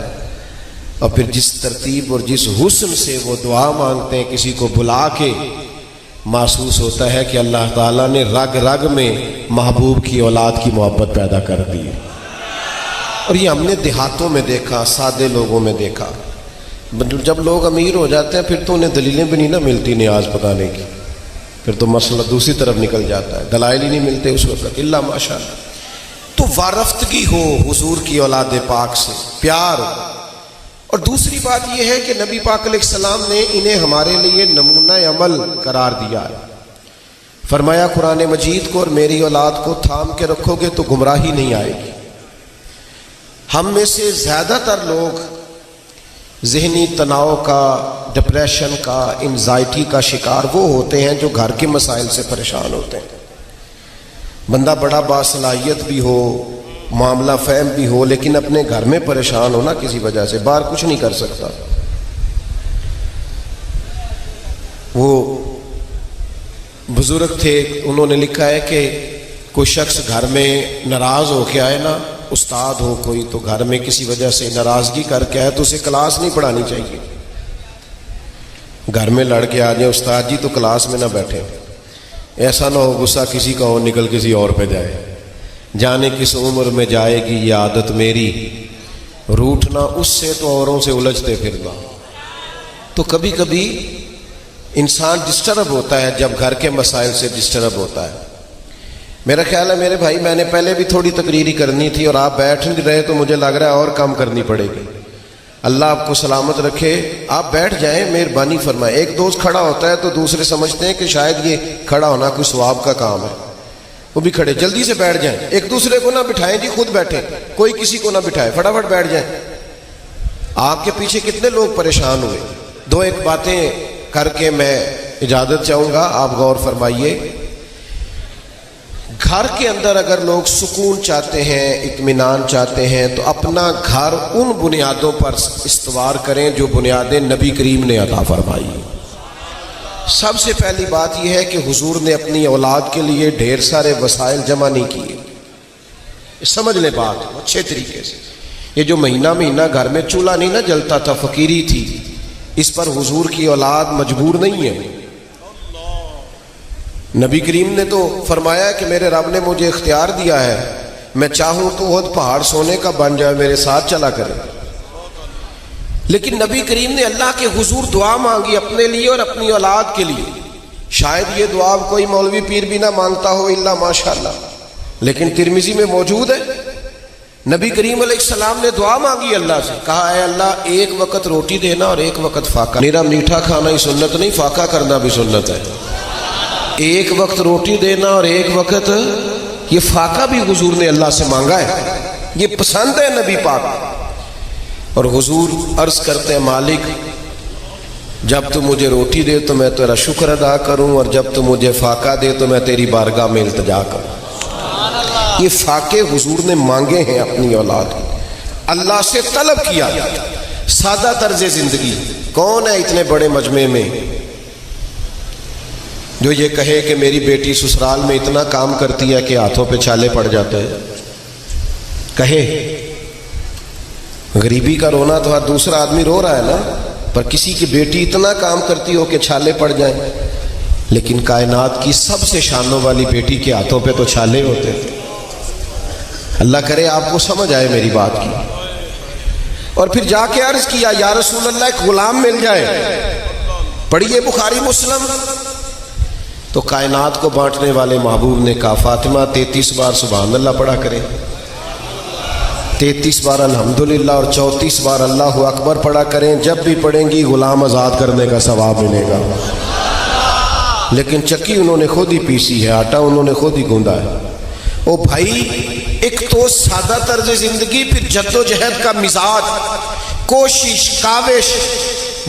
اور پھر جس ترتیب اور جس حسن سے وہ دعا مانگتے ہیں کسی کو بلا کے، محسوس ہوتا ہے کہ اللہ تعالیٰ نے رگ رگ میں محبوب کی اولاد کی محبت پیدا کر دی۔ اور یہ ہم نے دیہاتوں میں دیکھا، سادے لوگوں میں دیکھا۔ جب لوگ امیر ہو جاتے ہیں پھر تو انہیں دلیلیں بھی نہیں نہ ملتی نیاز پکانے کی، پھر تو مسئلہ دوسری طرف نکل جاتا ہے، دلائل ہی نہیں ملتے اس وقت الا ماشاءاللہ۔ تو وارفتگی ہو حضور کی اولاد پاک سے، پیار ہو۔ اور دوسری بات یہ ہے کہ نبی پاک علیہ السلام نے انہیں ہمارے لیے نمونہ عمل قرار دیا ہے۔ فرمایا قرآن مجید کو اور میری اولاد کو تھام کے رکھو گے تو گمراہی نہیں آئے گی۔ ہم میں سے زیادہ تر لوگ ذہنی تناؤ کا، ڈپریشن کا، انزائٹی کا شکار وہ ہوتے ہیں جو گھر کے مسائل سے پریشان ہوتے ہیں۔ بندہ بڑا باصلاحیت بھی ہو، معاملہ فہم بھی ہو، لیکن اپنے گھر میں پریشان ہونا کسی وجہ سے، باہر کچھ نہیں کر سکتا۔ وہ بزرگ تھے، انہوں نے لکھا ہے کہ کوئی شخص گھر میں ناراض ہو کے آئے نا، استاد ہو کوئی تو گھر میں کسی وجہ سے ناراضگی کر کے آئے تو اسے کلاس نہیں پڑھانی چاہیے۔ گھر میں لڑ کے آ جائے استاد جی تو کلاس میں نہ بیٹھے، ایسا نہ ہو غصہ کسی کا ہو نکل کسی اور پہ جائے۔ جانے کس عمر میں جائے گی یہ عادت میری، روٹنا اس سے تو اوروں سے الجھتے پھرنا۔ تو کبھی کبھی انسان ڈسٹرب ہوتا ہے جب گھر کے مسائل سے ڈسٹرب ہوتا ہے۔ میرا خیال ہے میرے بھائی، میں نے پہلے بھی تھوڑی تقریری کرنی تھی اور آپ بیٹھ نہیں رہے تو مجھے لگ رہا ہے اور کم کرنی پڑے گی۔ اللہ آپ کو سلامت رکھے، آپ بیٹھ جائیں، مہربانی فرمائے۔ ایک دوست کھڑا ہوتا ہے تو دوسرے سمجھتے ہیں کہ شاید یہ کھڑا ہونا کوئی ثواب کا کام ہے، وہ بھی کھڑے، جلدی سے بیٹھ جائیں، ایک دوسرے کو نہ بٹھائیں جی، خود بیٹھیں، کوئی کسی کو نہ بٹھائے، فٹافٹ بیٹھ جائیں۔ آپ کے پیچھے کتنے لوگ پریشان ہوئے۔ 2-1 باتیں کر کے میں اجازت چاہوں گا، آپ غور فرمائیے۔ گھر کے اندر اگر لوگ سکون چاہتے ہیں، اطمینان چاہتے ہیں تو اپنا گھر ان بنیادوں پر استوار کریں جو بنیادیں نبی کریم نے عطا فرمائی۔ سب سے پہلی بات یہ ہے کہ حضور نے اپنی اولاد کے لیے ڈھیر سارے وسائل جمع نہیں کیے۔ سمجھ لیں بات اچھے طریقے سے۔ یہ جو مہینہ گھر میں چولہا نہیں نہ جلتا تھا، فقیری تھی، اس پر حضور کی اولاد مجبور نہیں ہے۔ نبی کریم نے تو فرمایا کہ میرے رب نے مجھے اختیار دیا ہے، میں چاہوں تو احد پہاڑ سونے کا بن جائے، میرے ساتھ چلا کرے۔ لیکن نبی کریم نے اللہ کے حضور دعا مانگی اپنے لیے اور اپنی اولاد کے لیے۔ شاید یہ دعا کوئی مولوی پیر بھی نہ مانگتا ہو الا ماشاءاللہ، لیکن ترمذی میں موجود ہے۔ نبی کریم علیہ السلام نے دعا مانگی اللہ سے، کہا اے اللہ ایک وقت روٹی دینا اور ایک وقت فاقہ۔ میرا میٹھا کھانا ہی سنت نہیں، فاقہ کرنا بھی سنت ہے۔ ایک وقت روٹی دینا اور ایک وقت، یہ فاقہ بھی حضور نے اللہ سے مانگا ہے، یہ پسند ہے نبی پاک۔ اور حضور عرض کرتے ہیں مالک جب تو مجھے روٹی دے تو میں تیرا شکر ادا کروں، اور جب تو مجھے فاقہ دے تو میں تیری بارگاہ میں التجا کروں۔ یہ فاقے حضور نے مانگے ہیں اپنی اولاد کو، اللہ سے طلب کیا۔ سادہ طرز زندگی، کون ہے اتنے بڑے مجمع میں جو یہ کہے کہ میری بیٹی سسرال میں اتنا کام کرتی ہے کہ ہاتھوں پہ چھالے پڑ جاتے ہیں؟ کہے غریبی کا رونا تو ہر دوسرا آدمی رو رہا ہے نا، پر کسی کی بیٹی اتنا کام کرتی ہو کہ چھالے پڑ جائیں؟ لیکن کائنات کی سب سے شانوں والی بیٹی کے ہاتھوں پہ تو چھالے ہوتے تھے۔ اللہ کرے آپ کو سمجھ آئے میری بات کی۔ اور پھر جا کے عرض کیا یا رسول اللہ ایک غلام مل جائے، پڑھیے بخاری مسلم۔ تو کائنات کو بانٹنے والے محبوب نے کہا فاطمہ 33 بار سبحان اللہ پڑھا کرے، 33 بار الحمدللہ اور 34 بار اللہ اکبر پڑھا کریں، جب بھی پڑھیں گی غلام آزاد کرنے کا ثواب ملے گا۔ لیکن چکی انہوں نے خود ہی پیسی ہے، آٹا انہوں نے خود ہی گوندا ہے۔ او بھائی ایک تو سادہ طرز زندگی، پھر جدوجہد کا مزاج، کوشش، کاوش.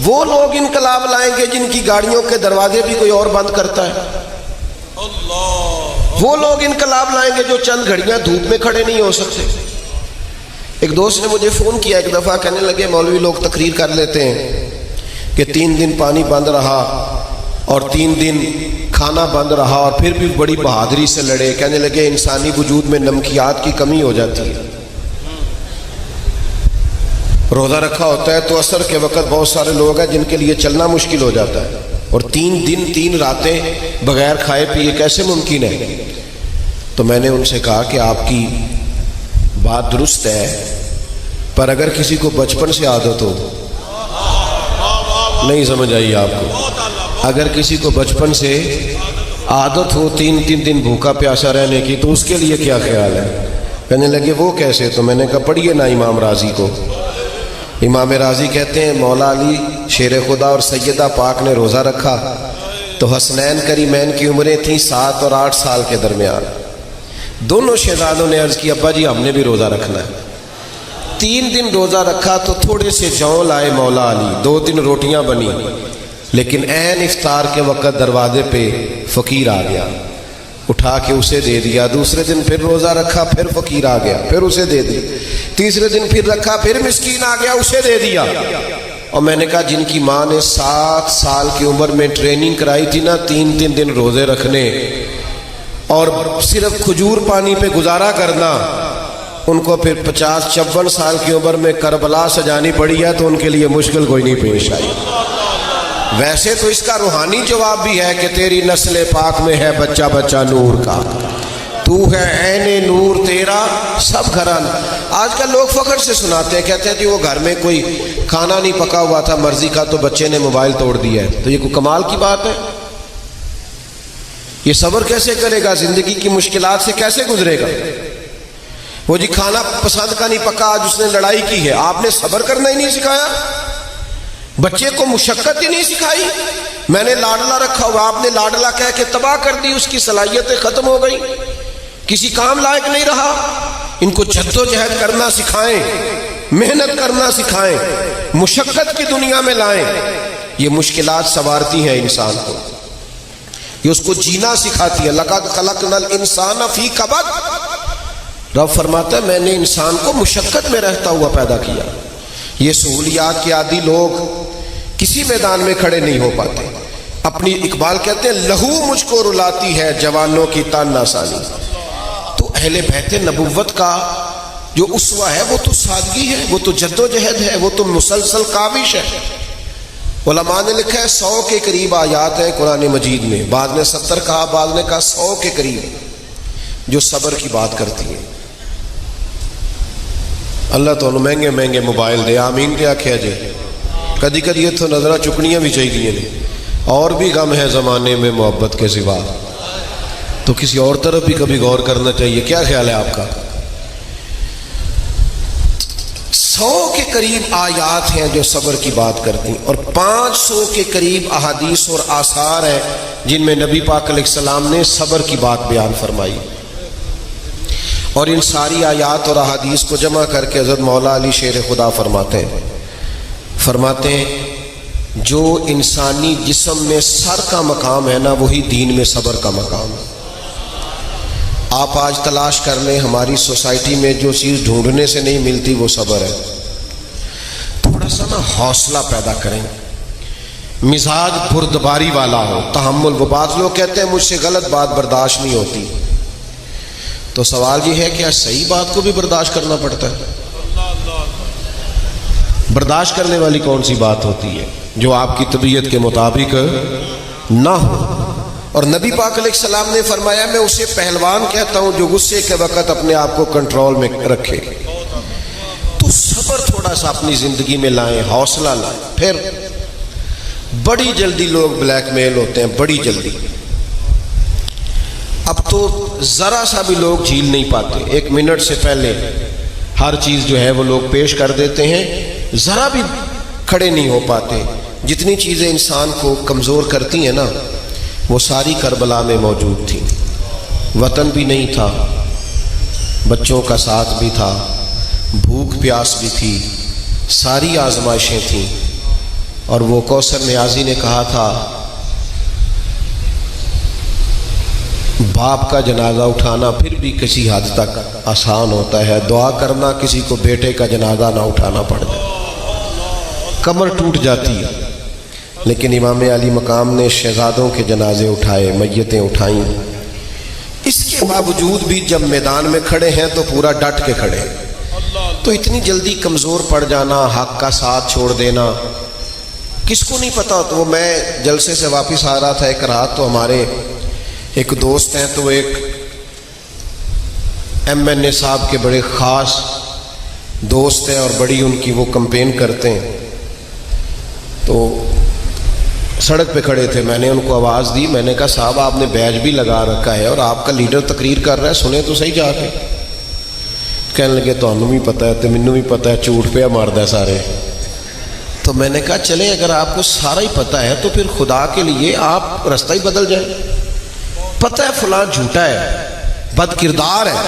وہ لوگ انقلاب لائیں گے جن کی گاڑیوں کے دروازے بھی کوئی اور بند کرتا ہے. وہ لوگ انقلاب لائیں گے جو چند گھڑیاں دھوپ میں کھڑے نہیں ہو سکتے. ایک دوست نے مجھے فون کیا ایک دفعہ، کہنے لگے مولوی لوگ تقریر کر لیتے ہیں کہ 3 دن پانی بند رہا اور 3 دن کھانا بند رہا اور پھر بھی بڑی بہادری سے لڑے. کہنے لگے انسانی وجود میں نمکیات کی کمی ہو جاتی ہے. روزہ رکھا ہوتا ہے تو عصر کے وقت بہت سارے لوگ ہیں جن کے لیے چلنا مشکل ہو جاتا ہے، اور 3 دن 3 راتیں بغیر کھائے پیے کیسے ممکن ہے؟ تو میں نے ان سے کہا کہ آپ کی بات درست ہے، پر اگر کسی کو بچپن سے عادت ہو، نہیں سمجھ آئی آپ کو، اگر کسی کو بچپن سے عادت ہو 3 دن بھوکا پیاسا رہنے کی، تو اس کے لیے کیا خیال ہے؟ کہنے لگے وہ کیسے؟ تو میں نے کہا پڑھیے نا امام راضی کو. امام راضی کہتے ہیں مولا علی شیر خدا اور سیدہ پاک نے روزہ رکھا تو حسنین کریمین کی عمریں تھیں 7 اور 8 سال کے درمیان. دونوں شہزادوں نے عرض کی ابا جی ہم نے بھی روزہ رکھنا ہے. 3 دن روزہ رکھا تو تھوڑے سے جوں لائے مولا علی، 2 دن روٹیاں بنی، لیکن عین افطار کے وقت دروازے پہ فقیر آ گیا، اٹھا کے اسے دے دیا. دوسرے دن پھر روزہ رکھا، پھر فقیر آ گیا، پھر اسے دے دیا. تیسرے دن پھر رکھا، پھر مسکین آ گیا، اسے دے دیا. اور میں نے کہا جن کی ماں نے 7 سال کی عمر میں ٹریننگ کرائی تھی نا 3 دن روزے رکھنے اور صرف کھجور پانی پہ گزارا کرنا، ان کو پھر 50-54 سال کی عمر میں کربلا سجانی پڑی ہے تو ان کے لیے مشکل کوئی نہیں پیش آئی. ویسے تو اس کا روحانی جواب بھی ہے کہ تیری نسل پاک میں ہے بچہ بچہ نور کا، تو ہے عین نور تیرا سب گھران. آج کل لوگ فخر سے سناتے ہیں، کہتے ہیں کہ وہ گھر میں کوئی کھانا نہیں پکا ہوا تھا مرضی کا تو بچے نے موبائل توڑ دیا ہے. تو یہ کوئی کمال کی بات ہے؟ یہ صبر کیسے کرے گا؟ زندگی کی مشکلات سے کیسے گزرے گا؟ وہ جی کھانا پسند کا نہیں پکا، آج اس نے لڑائی کی ہے، آپ نے صبر کرنا ہی نہیں سکھایا، بچے کو مشقت ہی نہیں سکھائی. میں نے لاڈلا رکھا ہوا، آپ نے لاڈلا کہہ کے تباہ کر دی، اس کی صلاحیتیں ختم ہو گئی، کسی کام لائق نہیں رہا. ان کو جدوجہد کرنا سکھائیں، محنت کرنا سکھائیں، مشقت کی دنیا میں لائیں. یہ مشکلات سنوارتی ہیں انسان کو، یہ اس کو جینا سکھاتی ہے. لقد خلقنا الانسان فی کبد، رب فرماتا ہے میں نے انسان کو مشقت میں رہتا ہوا پیدا کیا. یہ سہولیات کے عادی لوگ کسی میدان میں کھڑے نہیں ہو پاتے. اپنی اقبال کہتے ہیں لہو مجھ کو رلاتی ہے جوانوں کی تان آسانی. تو اہل بیت نبوت کا جو اسوہ ہے وہ تو سادگی ہے، وہ تو جدوجہد ہے، وہ تو مسلسل کاوش ہے. علماء نے لکھا ہے 100 کے قریب آیات ہیں قرآن مجید میں، بعض نے 70 کہا، بعض نے کہا 100 کے قریب جو صبر کی بات کرتی ہیں. اللہ تو مہنگے مہنگے موبائل دے، آمین کیا کیا جائے. کدی کدی تو نظرہ چکنیاں بھی چاہیے نہیں، اور بھی غم ہے زمانے میں محبت کے سوا، تو کسی اور طرف بھی کبھی غور کرنا چاہیے. کیا خیال ہے آپ کا؟ 100 کے قریب آیات ہیں جو صبر کی بات کرتی ہیں، اور 500 کے قریب احادیث اور آثار ہیں جن میں نبی پاک علیہ السلام نے صبر کی بات بیان فرمائی. اور ان ساری آیات اور احادیث کو جمع کر کے حضرت مولا علی شیر خدا فرماتے ہیں جو انسانی جسم میں سر کا مقام ہے نا وہی دین میں صبر کا مقام ہے. آپ آج تلاش کر لیں ہماری سوسائٹی میں جو چیز ڈھونڈنے سے نہیں ملتی وہ صبر ہے. تھوڑا سا نا حوصلہ پیدا کریں، مزاج بردباری والا ہو، تحمل. وہ بعض لوگ کہتے ہیں مجھ سے غلط بات برداشت نہیں ہوتی، تو سوال یہ ہے کہ صحیح بات کو بھی برداشت کرنا پڑتا ہے. برداشت کرنے والی کون سی بات ہوتی ہے جو آپ کی طبیعت کے مطابق نہ ہو؟ اور نبی پاک علیہ السلام نے فرمایا میں اسے پہلوان کہتا ہوں جو غصے کے وقت اپنے آپ کو کنٹرول میں رکھے. تو صبر تھوڑا سا اپنی زندگی میں لائیں، حوصلہ لائیں. پھر بڑی جلدی لوگ بلیک میل ہوتے ہیں، بڑی جلدی. اب تو ذرا سا بھی لوگ جھیل نہیں پاتے، 1 منٹ سے پہلے ہر چیز جو ہے وہ لوگ پیش کر دیتے ہیں، ذرا بھی کھڑے نہیں ہو پاتے. جتنی چیزیں انسان کو کمزور کرتی ہیں نا وہ ساری کربلا میں موجود تھیں. وطن بھی نہیں تھا، بچوں کا ساتھ بھی تھا، بھوک پیاس بھی تھی، ساری آزمائشیں تھیں، اور وہ کوثر نیازی نے کہا تھا باپ کا جنازہ اٹھانا پھر بھی کسی حد تک آسان ہوتا ہے، دعا کرنا کسی کو بیٹے کا جنازہ نہ اٹھانا پڑ جائے، کمر ٹوٹ جاتی ہے۔ لیکن امام علی مقام نے شہزادوں کے جنازے اٹھائے، میتیں اٹھائیں۔ اس کے باوجود بھی جب میدان میں کھڑے ہیں تو پورا ڈٹ کے کھڑے، تو اتنی جلدی کمزور پڑ جانا، حق کا ساتھ چھوڑ دینا کس کو نہیں پتا۔ تو وہ میں جلسے سے واپس آ رہا تھا ایک رات، تو ہمارے ایک دوست ہیں، تو ایک MNA صاحب کے بڑے خاص دوست ہیں اور بڑی ان کی وہ کمپین کرتے ہیں، تو سڑک پہ کھڑے تھے۔ میں نے ان کو آواز دی، میں نے کہا صاحب آپ نے بیج بھی لگا رکھا ہے اور آپ کا لیڈر تقریر کر رہا ہے، سنیں تو صحیح جا کے۔ کہنے لگے تمہیں بھی پتہ ہے، تو مینوں بھی پتہ ہے، جھوٹ پہ ماردا ہے سارے۔ تو میں نے کہا چلیں اگر آپ کو سارا ہی پتہ ہے تو پھر خدا کے لیے آپ رستہ ہی بدل جائیں۔ پتہ ہے فلاں جھوٹا ہے، بد کردار ہے،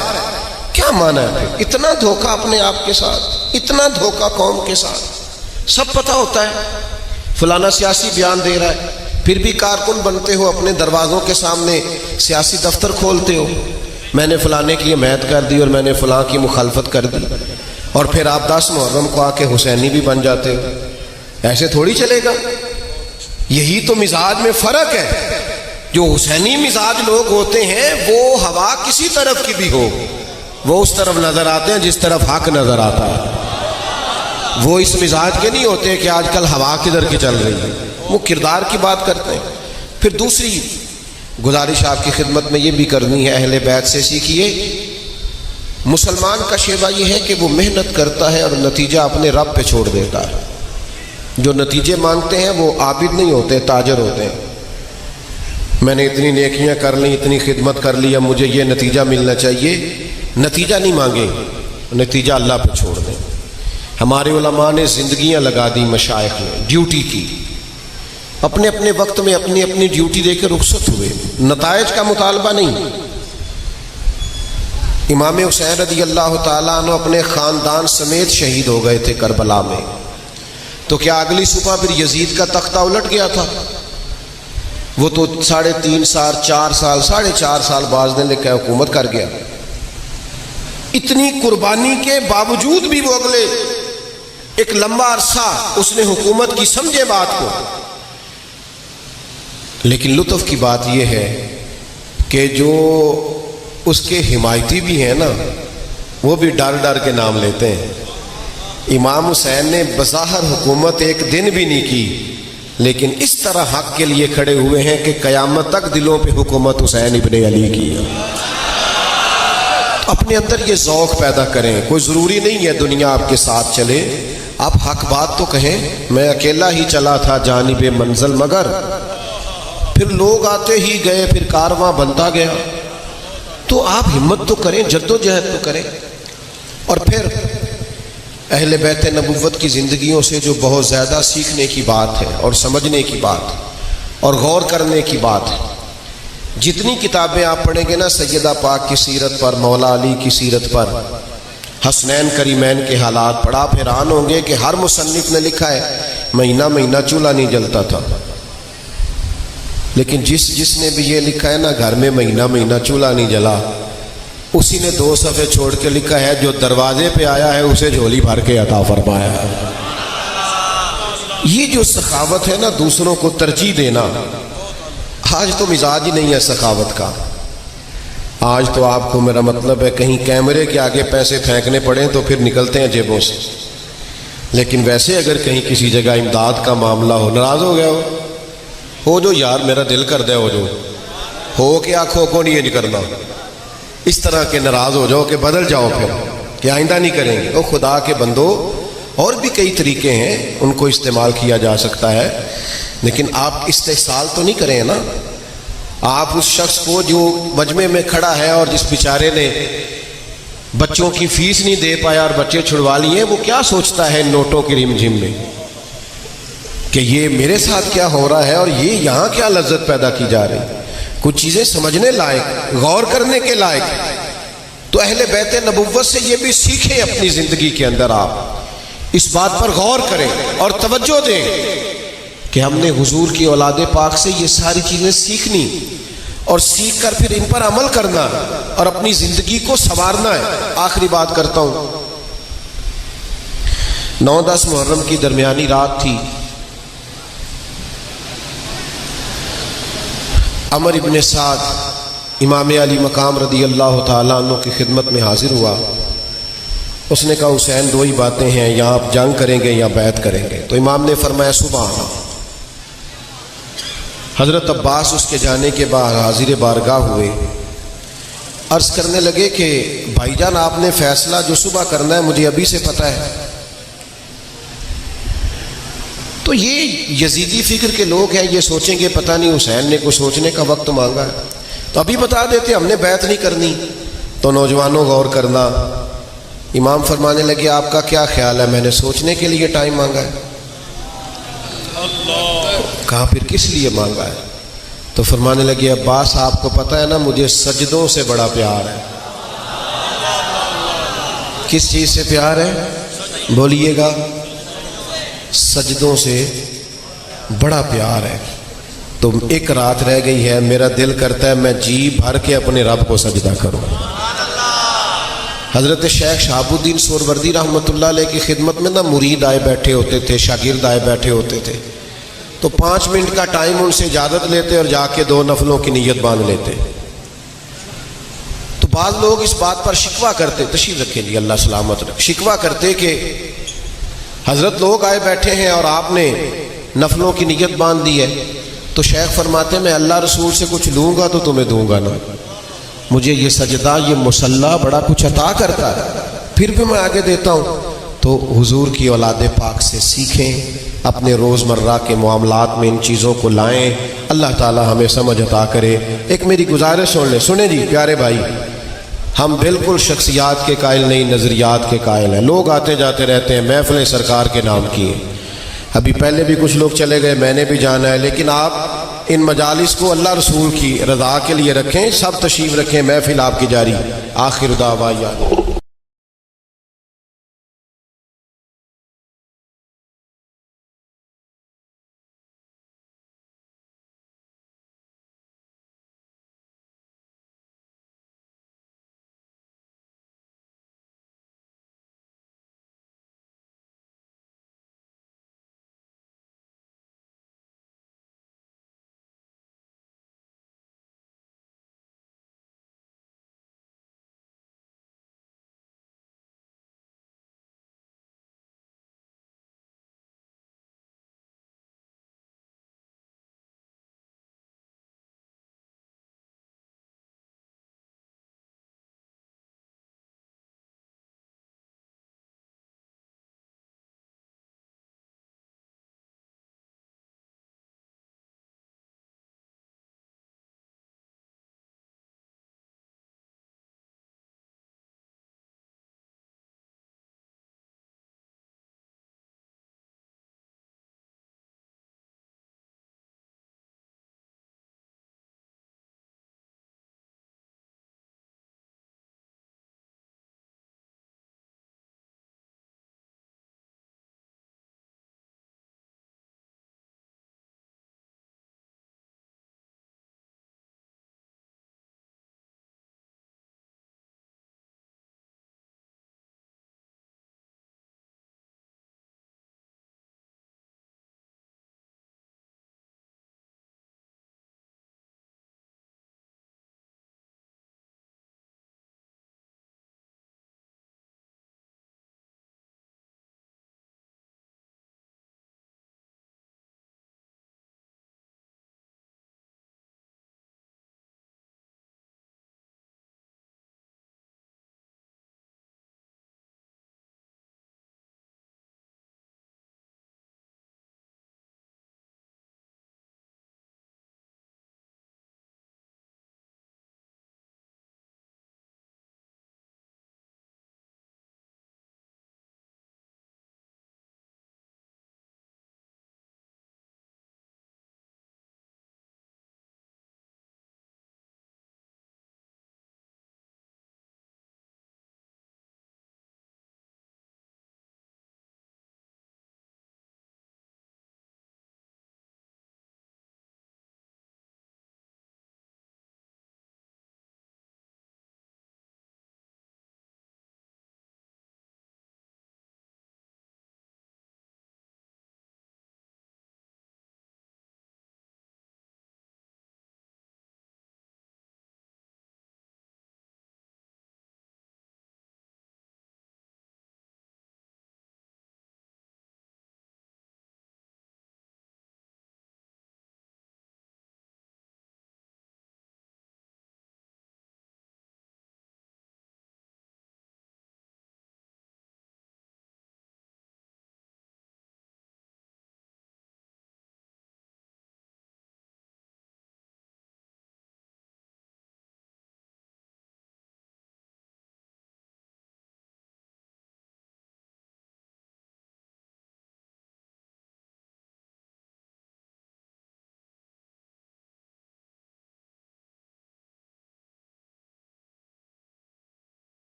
کیا مانا ہے پھر اتنا دھوکہ اپنے آپ کے ساتھ، اتنا دھوکہ قوم کے ساتھ؟ سب پتہ ہوتا ہے فلانا سیاسی بیان دے رہا ہے، پھر بھی کارکن بنتے ہو، اپنے دروازوں کے سامنے سیاسی دفتر کھولتے ہو، میں نے فلانے کی حمایت کر دی اور میں نے فلاں کی مخالفت کر دی، اور پھر آپ 10 محرم کو آ کے حسینی بھی بن جاتے ہو۔ ایسے تھوڑی چلے گا۔ یہی تو مزاج میں فرق ہے۔ جو حسینی مزاج لوگ ہوتے ہیں وہ ہوا کسی طرف کی بھی ہو وہ اس طرف نظر آتے ہیں جس طرف حق نظر آتا ہے۔ وہ اس مزاج کے نہیں ہوتے کہ آج کل ہوا کدھر کی چل رہی ہے، وہ کردار کی بات کرتے ہیں۔ پھر دوسری گزارش آپ کی خدمت میں یہ بھی کرنی ہے، اہل بیت سے سیکھیے۔ مسلمان کا شیوا یہ ہے کہ وہ محنت کرتا ہے اور نتیجہ اپنے رب پہ چھوڑ دیتا ہے۔ جو نتیجے مانگتے ہیں وہ عابد نہیں ہوتے، تاجر ہوتے ہیں۔ میں نے اتنی نیکیاں کر لیں، اتنی خدمت کر لی، اب مجھے یہ نتیجہ ملنا چاہیے، نتیجہ نہیں مانگے، نتیجہ اللہ پہ چھوڑ دیں۔ ہمارے علماء نے زندگیاں لگا دی، مشائخ نے ڈیوٹی کی، اپنے اپنے وقت میں اپنی اپنی ڈیوٹی دے کے رخصت ہوئے، نتائج کا مطالبہ نہیں۔ امام حسین رضی اللہ تعالیٰ عنہ اپنے خاندان سمیت شہید ہو گئے تھے کربلا میں، تو کیا اگلی صبح پھر یزید کا تختہ الٹ گیا تھا؟ وہ تو 3.5 سال 4 سال 4.5 سال بعض نے لکھا ہے حکومت کر گیا۔ اتنی قربانی کے باوجود بھی وہ اگلے ایک لمبا عرصہ اس نے حکومت کی، سمجھے بات کو۔ لیکن لطف کی بات یہ ہے کہ جو اس کے حمایتی بھی ہیں نا، وہ بھی ڈر ڈر کے نام لیتے ہیں۔ امام حسین نے بظاہر حکومت ایک دن بھی نہیں کی، لیکن اس طرح حق کے لیے کھڑے ہوئے ہیں کہ قیامت تک دلوں پہ حکومت حسین ابن علی کی ہے۔ اپنے اندر یہ ذوق پیدا کریں۔ کوئی ضروری نہیں ہے دنیا آپ کے ساتھ چلے، آپ حق بات تو کہیں۔ میں اکیلا ہی چلا تھا جانب منزل، مگر پھر لوگ آتے ہی گئے، پھر کارواں بنتا گیا۔ تو آپ ہمت تو کریں، جدوجہد تو کریں۔ اور پھر اہل بیت نبوت کی زندگیوں سے جو بہت زیادہ سیکھنے کی بات ہے اور سمجھنے کی بات اور غور کرنے کی بات ہے، جتنی کتابیں آپ پڑھیں گے نا سیدہ پاک کی سیرت پر، مولا علی کی سیرت پر، حسنین کریمین کے حالات پڑھا، آپ حیران ہوں گے کہ ہر مصنف نے لکھا ہے مہینہ مہینہ چولہا نہیں جلتا تھا، لیکن جس نے بھی یہ لکھا ہے نا گھر میں مہینہ مہینہ چولہا نہیں جلا، اسی نے 2 صفحے چھوڑ کے لکھا ہے جو دروازے پہ آیا ہے اسے جھولی بھر کے عطا فرمایا ہے۔ یہ جو سخاوت ہے نا، دوسروں کو ترجیح دینا، آج تو مزاج ہی نہیں ہے سخاوت کا۔ آج تو آپ کو میرا مطلب ہے کہیں کیمرے کے آگے پیسے پھینکنے پڑیں تو پھر نکلتے ہیں جیبوں سے، لیکن ویسے اگر کہیں کسی جگہ امداد کا معاملہ ہو، ناراض ہو گیا ہو جو یار میرا دل کر دے، ہو کہ آنکھوں کو نہیں کرنا، اس طرح کے ناراض ہو جاؤ کہ بدل جاؤ پھر کہ آئندہ نہیں کریں گے۔ او خدا کے بندو، اور بھی کئی طریقے ہیں، ان کو استعمال کیا جا سکتا ہے، لیکن آپ استحصال تو نہیں کریں نا۔ آپ اس شخص کو جو مجمع میں کھڑا ہے اور جس بیچارے نے بچوں کی فیس نہیں دے پایا اور بچے چھڑوا لیے، وہ کیا سوچتا ہے نوٹوں کی رم جھم میں کہ یہ میرے ساتھ کیا ہو رہا ہے اور یہ یہاں کیا لذت پیدا کی جا رہی ہے۔ کچھ چیزیں سمجھنے لائق، غور کرنے کے لائق۔ تو اہل بیت نبوت سے یہ بھی سیکھیں اپنی زندگی کے اندر. آپ اس بات پر غور کریں اور توجہ دیں کہ ہم نے حضور کی اولاد پاک سے یہ ساری چیزیں سیکھنی اور سیکھ کر پھر ان پر عمل کرنا اور اپنی زندگی کو سنوارنا ہے. آخری بات کرتا ہوں. 9-10 محرم کی درمیانی رات تھی. عمر ابن سعد امام علی مقام رضی اللہ تعالیٰ عنہ کی خدمت میں حاضر ہوا. اس نے کہا حسین 2 ہی باتیں ہیں, یا آپ جنگ کریں گے یا بیعت کریں گے. تو امام نے فرمایا سبحان. حضرت عباس اس کے جانے کے بعد حاضر بارگاہ ہوئے, عرض کرنے لگے کہ بھائی جان آپ نے فیصلہ جو صبح کرنا ہے مجھے ابھی سے پتہ ہے. تو یہ یزیدی فکر کے لوگ ہیں, یہ سوچیں گے پتہ نہیں حسین نے کوئی سوچنے کا وقت مانگا ہے تو ابھی بتا دیتے ہم نے بیعت نہیں کرنی. تو نوجوانوں غور کرنا. امام فرمانے لگے آپ کا کیا خیال ہے, میں نے سوچنے کے لیے ٹائم مانگا ہے. کہا پھر کس لیے مانگا ہے؟ تو فرمانے لگے عباس آپ کو پتہ ہے نا مجھے سجدوں سے بڑا پیار ہے. کس چیز سے پیار ہے بولیے گا؟ سجدوں سے بڑا پیار ہے. تو ایک رات رہ گئی ہے, میرا دل کرتا ہے میں جی بھر کے اپنے رب کو سجدہ کروں. حضرت شیخ شہاب الدین سہروردی رحمۃ اللہ علیہ کی خدمت میں نا مرید آئے بیٹھے ہوتے تھے, شاگرد آئے بیٹھے ہوتے تھے. تو 5 منٹ کا ٹائم ان سے اجازت لیتے اور جا کے 2 نفلوں کی نیت باندھ لیتے. تو بعض لوگ اس بات پر شکوہ کرتے, تشریف رکھیں جی اللہ سلامت رکھ, شکوہ کرتے کہ حضرت لوگ آئے بیٹھے ہیں اور آپ نے نفلوں کی نیت باندھ دی ہے. تو شیخ فرماتے میں اللہ رسول سے کچھ لوں گا تو تمہیں دوں گا نا, مجھے یہ سجدہ یہ مصلی بڑا کچھ عطا کرتا ہے, پھر بھی میں آگے دیتا ہوں. تو حضور کی اولاد پاک سے سیکھیں, اپنے روزمرہ کے معاملات میں ان چیزوں کو لائیں. اللہ تعالی ہمیں سمجھ عطا کرے. ایک میری گزارش سن لیں, سنیں جی پیارے بھائی, ہم بالکل شخصیات کے قائل نہیں, نظریات کے قائل ہیں. لوگ آتے جاتے رہتے ہیں, محفلیں سرکار کے نام کی ہیں, ابھی پہلے بھی کچھ لوگ چلے گئے, میں نے بھی جانا ہے, لیکن آپ ان مجالس کو اللہ رسول کی رضا کے لیے رکھیں. سب تشریف رکھیں, محفل آپ کی جاری. آخر دعوانا